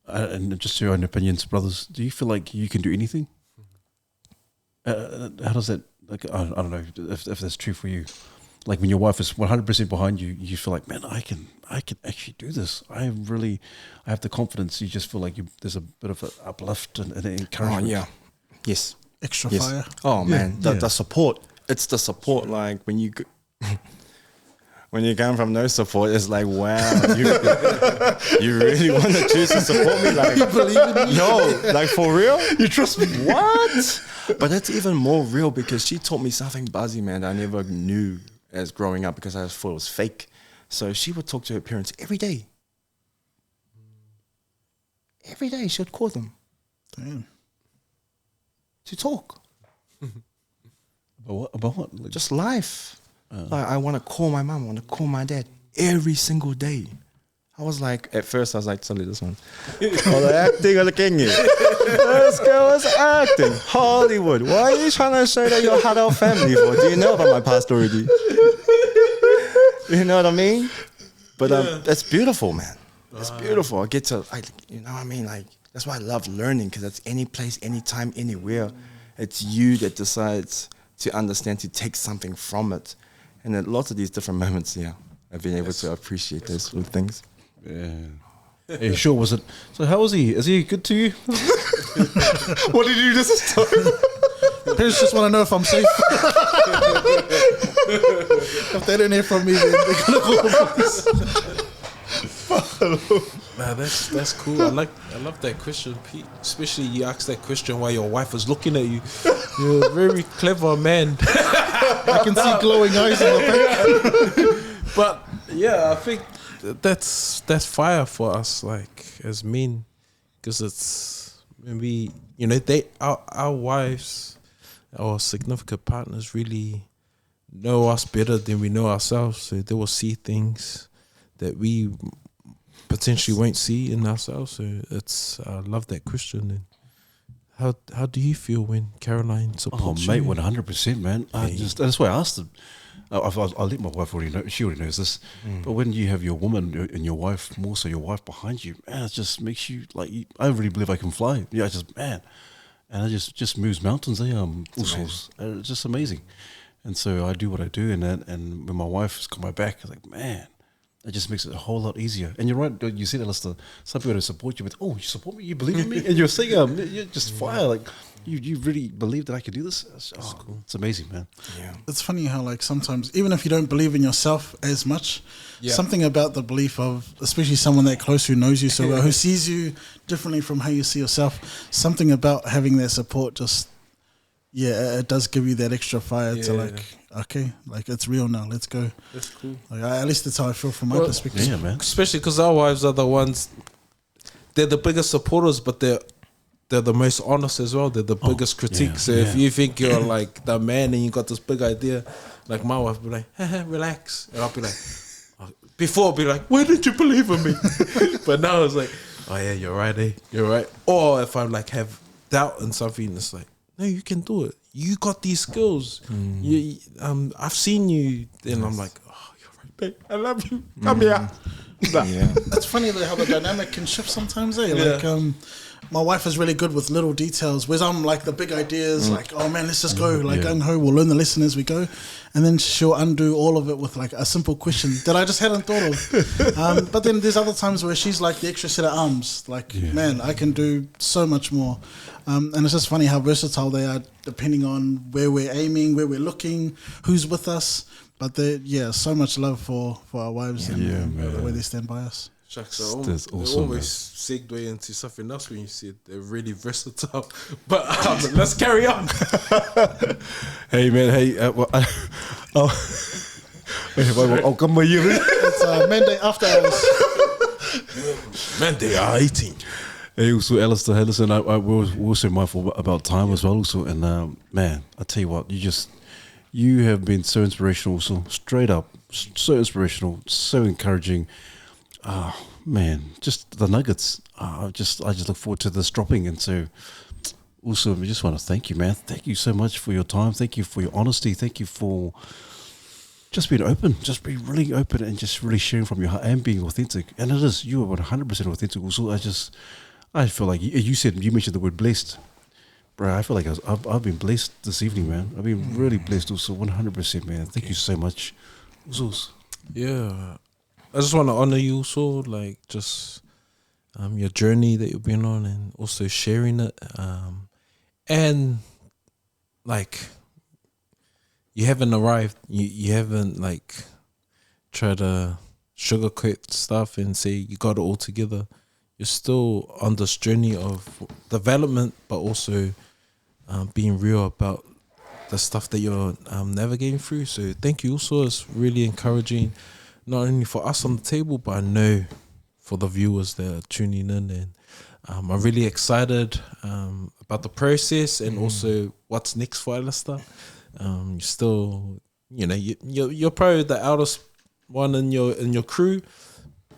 and just your own opinions, brothers, do you feel like you can do anything? How does that, like, I don't know if that's true for you. Like when your wife is 100% behind you, you feel like, man, I can actually do this. I have the confidence. You just feel like there's a bit of an uplift and encouragement.
Oh, yeah. Yes.
Extra fire.
Oh, man. The support. It's the support. Like when you come from no support, it's like, wow, you really want to choose to support me? Like, you believe in me? Yo, like for real?
You trust me?
What? But that's even more real, because she taught me something buzzy, man, that I never knew as growing up, because I thought it was fake. So she would talk to her parents every day. Every day she would call them.
Damn.
To talk.
About what? Like,
just life. Like, I want to call my mom, I want to call my dad every single day. I was like, at first I was like, sorry, this one. Oh, acting or the king. This girl is acting. Hollywood. Why are you trying to show that you're a hot family for? Do you know about my past already? You know what I mean? But that's beautiful, man. It's beautiful. I get to, you know what I mean? Like, that's why I love learning, because it's any place, anytime, anywhere. It's you that decides to understand, to take something from it. And at lots of these different moments, I've been able to appreciate those sort of things.
Yeah. Hey, sure, was it? So how was he? Is he good to you?
What did you do this time?
Parents just want to know if I'm safe. If they don't hear from me, then they're gonna call the police.
Nah, that's cool. I love that question, Pete. Especially you asked that question while your wife was looking at you. You're a very clever man.
I can see glowing eyes in the back.
But yeah, I think that's fire for us, like as men, because it's maybe our wives, our significant partners really know us better than we know ourselves, so they will see things that we potentially won't see in ourselves. So I love that question. And how do you feel when Caroline supports
mate,
you?
100%, man. That's why I asked them. I'll let my wife already know. She already knows this. But when you have your woman and your wife, more so your wife behind you, man, it just makes you like. I really believe I can fly. Yeah, and it just moves mountains. It's just amazing. And so I do what I do, and when my wife's got my back, it's like, man, it just makes it a whole lot easier. And you're right, you said, Allister, some people don't support you, but you support me, you believe in me, and you're saying, you're just fire, like you really believe that I can do this. That's cool. It's amazing, man.
Yeah,
It's funny how like sometimes even if you don't believe in yourself as much, something about the belief of especially someone that close who knows you so well, who sees you differently from how you see yourself, something about having that support just it does give you that extra fire to like, okay, like it's real now, let's go.
That's cool.
Like, at least that's how I feel from my perspective.
Yeah, man.
Especially because our wives are the ones, they're the biggest supporters, but they're the most honest as well. They're the biggest critiques. So if you think you're like the man and you got this big idea, like my wife will be like, relax. And I'll be like, before I'll be like, why didn't you believe in me? But now it's like, oh yeah, you're right, you're right. Or if I like have doubt in something, it's like, no, you can do it. You got these skills. I've seen you. Then I'm like, oh, you're right, babe. I love you. Come here.
yeah.
It's funny though how the dynamic can shift sometimes, Like my wife is really good with little details, whereas I'm like the big ideas, like, oh man, let's just go, like gung ho, we'll learn the lesson as we go. And then she'll undo all of it with like a simple question that I just hadn't thought of. But then there's other times where she's like the extra set of arms, like, man, I can do so much more. And it's just funny how versatile they are depending on where we're aiming, where we're looking, who's with us. But so much love for our wives and the way they stand by us.
Shucks,
That's
I
awesome,
almost segue into something else when you said they're really versatile. But let's carry on.
Hey, man. Hey, I'll come my year.
It's Monday after hours.
Man, they are 18.
Hey, also, Allister, hey, listen, we're also mindful about time as well, also. And, man, I tell you what, you have been so inspirational, also, straight up, so inspirational, so encouraging. Man, just the nuggets. I just look forward to this dropping. And so, also, I just want to thank you, man. Thank you so much for your time. Thank you for your honesty. Thank you for just being open, just being really open and just really sharing from your heart and being authentic. And it is, you are 100% authentic. Also, I feel like you mentioned the word blessed. Bro, I feel like I've been blessed this evening, man. I've been really blessed also, 100%, man. Thank you so much. Also.
Yeah. I just want to honor you also, like just your journey that you've been on and also sharing it. And like you haven't arrived. You haven't like tried to sugarcoat stuff and say you got it all together. You're still on this journey of development, but also being real about the stuff that you're navigating through. So thank you also. It's really encouraging, not only for us on the table, but I know for the viewers that are tuning in. And I'm really excited about the process and also what's next for Allister. You're still, you're probably the eldest one in your crew,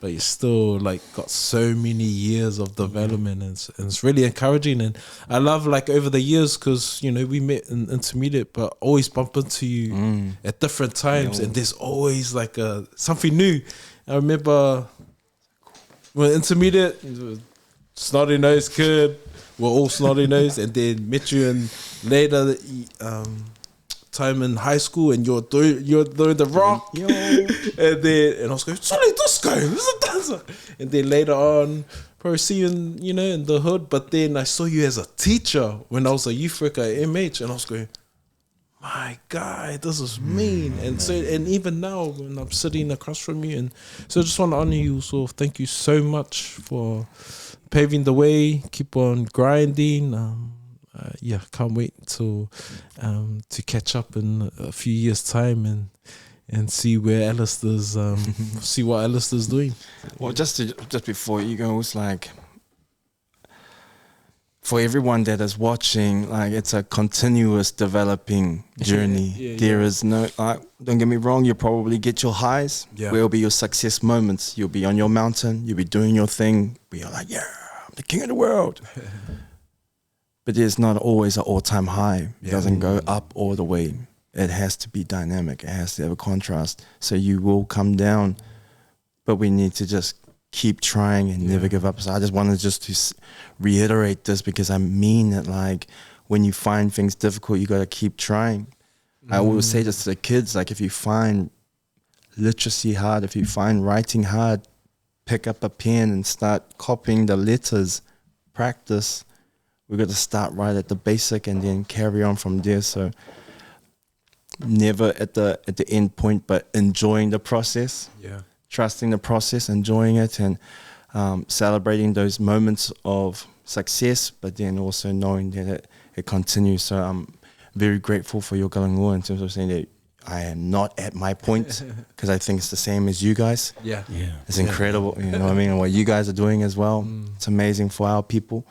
but you're still like got so many years of development, and it's really encouraging. And I love like over the years, because we met in intermediate, but always bump into you at different times, and there's always like something new. I remember when intermediate, snotty nosed kid, we're all snotty nosed, and then met you, and later time in high school and you're doing the rock, and I was going, sorry, this guy, this is a dancer. And then later on, probably see you in the hood. But then I saw you as a teacher when I was a youth worker at MH, and I was going, my guy, this is mean. And so, and even now when I'm sitting across from you, and so I just want to honor you. So thank you so much for paving the way. Keep on grinding. Can't wait to catch up in a few years' time and see where Allister's see what Allister's doing.
Well, just before you go, it's like, for everyone that is watching, like, it's a continuous developing journey. There is no, don't get me wrong, you'll probably get your highs.
Yeah.
Where will be your success moments? You'll be on your mountain, you'll be doing your thing, where you're like, yeah, I'm the king of the world. But there's not always an all-time high. It doesn't go up all the way. It has to be dynamic. It has to have a contrast. So you will come down, but we need to just keep trying and never give up. So I just wanted to reiterate this, because I mean it. Like, when you find things difficult, you got to keep trying. I always say this to the kids, like, if you find literacy hard, if you find writing hard, pick up a pen and start copying the letters, practice. We got to start right at the basic and then carry on from there. So never at the end point, but enjoying the process. Yeah. Trusting the process, enjoying it, and celebrating those moments of success, but then also knowing that it continues. So I'm very grateful for your galangoa in terms of saying that I am not at my point, because I think it's the same as you guys. Yeah. It's incredible, you know what I mean? And what you guys are doing as well. It's amazing for our people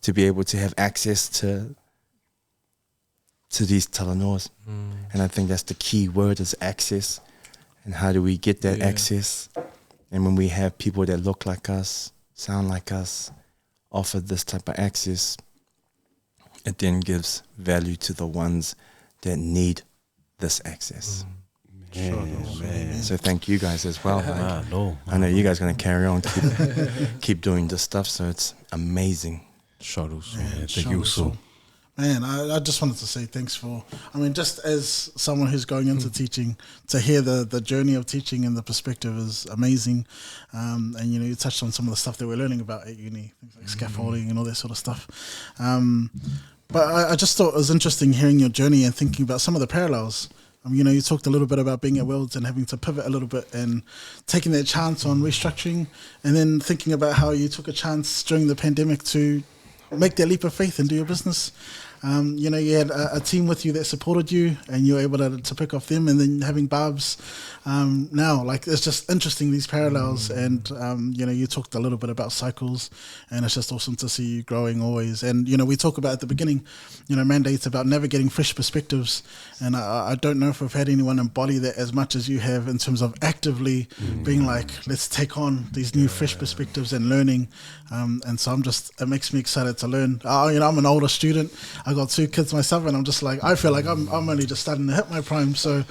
to be able to have access to these talanoas. And I think that's the key word, is access. And how do we get that access? And when we have people that look like us, sound like us, offer this type of access, it then gives value to the ones that need this access. So thank you guys as well. I know you guys are going to carry on, keep doing this stuff. So it's amazing.
Thank you so.
Man, I just wanted to say thanks for, just as someone who's going into teaching, to hear the journey of teaching and the perspective is amazing. And, you touched on some of the stuff that we're learning about at uni, things like scaffolding and all that sort of stuff. But I just thought it was interesting hearing your journey and thinking about some of the parallels. You talked a little bit about being at Worlds and having to pivot a little bit and taking that chance on restructuring, and then thinking about how you took a chance during the pandemic to make that leap of faith and do your business. You had a team with you that supported you, and you were able to pick off them, and then having Barb's now, like, it's just interesting, these parallels. And you talked a little bit about cycles, and it's just awesome to see you growing always. And we talk about at the beginning, mandates about navigating fresh perspectives, and I don't know if we've had anyone embody that as much as you have, in terms of actively being like, let's take on these new fresh perspectives and learning. And so it makes me excited to learn. I'm an older student. I got 2 kids myself, and I'm just like, I feel like I'm only just starting to hit my prime. So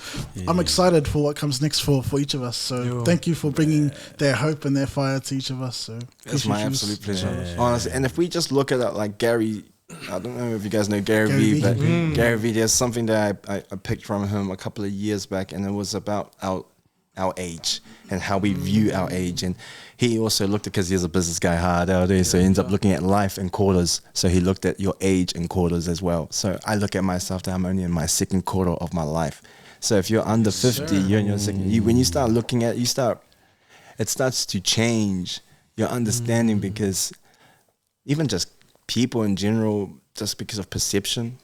I'm excited for what comes next for each of us. So thank you for bringing their hope and their fire to each of us. So
it's my absolute pleasure, honestly. And if we just look at it, like Gary, I don't know if you guys know Gary V, but Gary V, there's something that I picked from him a couple of years back, and it was about our age and how we view our age. And he also looked at, because he's a business guy hard out there, so he ends up looking at life in quarters. So he looked at your age in quarters as well. So I look at myself that I'm only in my 2nd quarter of my life. So if you're under 50, you're in your second. When you start looking at, it starts to change your understanding, because even just people in general, just because of perception,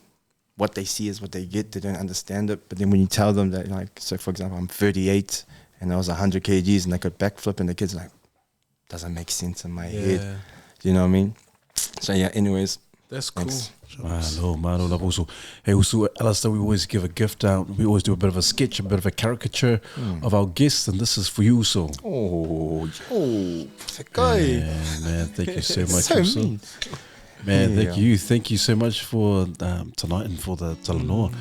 what they see is what they get. They don't understand it. But then when you tell them that, like, so for example, I'm 38 and I was 100 kgs and I could backflip, and the kid's like, doesn't make sense in my head. You know what I mean? So yeah, anyways.
That's cool.
Mano, love also. Hey, also, Allister, we always give a gift out. We always do a bit of a sketch, a bit of a caricature of our guests, and this is for you, so.
That guy.
Man, thank you so much.
So mean.
Man, thank you so much for tonight and for the talanoa.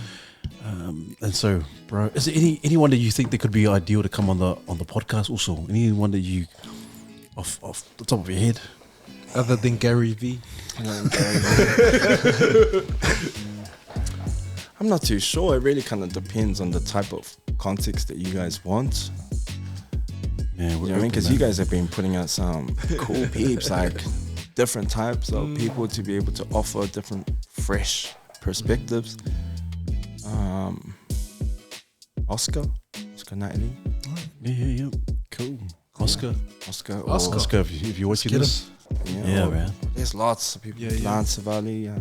And so, bro, is there anyone that you think that could be ideal to come on the podcast? Also, anyone that you, off the top of your head,
other than Gary V?
I'm not too sure. It really kind of depends on the type of context that you guys want.
Yeah,
You know what I mean? Because you guys have been putting out some cool peeps, like different types of people to be able to offer different, fresh perspectives. Oscar Nightly.
Yeah. Cool. Oscar,
Oscar.
if you're watching this. Yeah, man.
There's lots of people.
Yeah, yeah.
Lance Savali.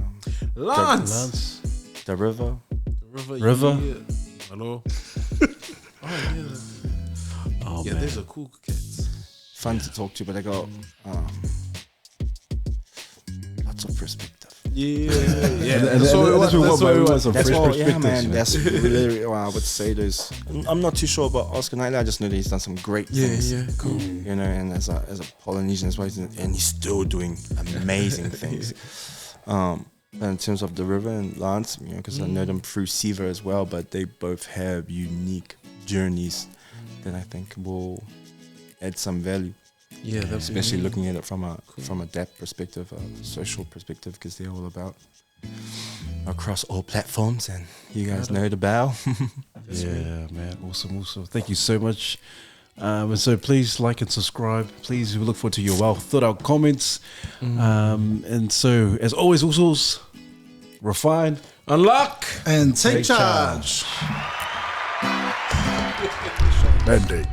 Lance.
The River.
River.
Yeah. Hello.
Oh,
Yeah,
man.
these are cool cats.
Fun to talk to, but they got lots of perspective.
Yeah.
And that's what we want. Some
That's
fresh
what,
perspectives.
yeah, man.
you know.
That's really what I would say. There's, I'm not too sure about Oscar Nightly. I just know that he's done some great things.
Yeah, cool.
You know, and as a Polynesian as well, and he's still doing amazing things. But in terms of the River and Lance, you know, because I know them through Siva as well, but they both have unique journeys that I think will add some value.
Yeah, that's
Especially looking at it from a depth perspective, a social perspective, because they're all about across all platforms, and you guys know the bow.
Yeah, man. Awesome. Thank you so much. And so please like and subscribe. Please, we look forward to your well thought out comments. And so, as always, also refine,
unlock.
And take charge.
Mandate.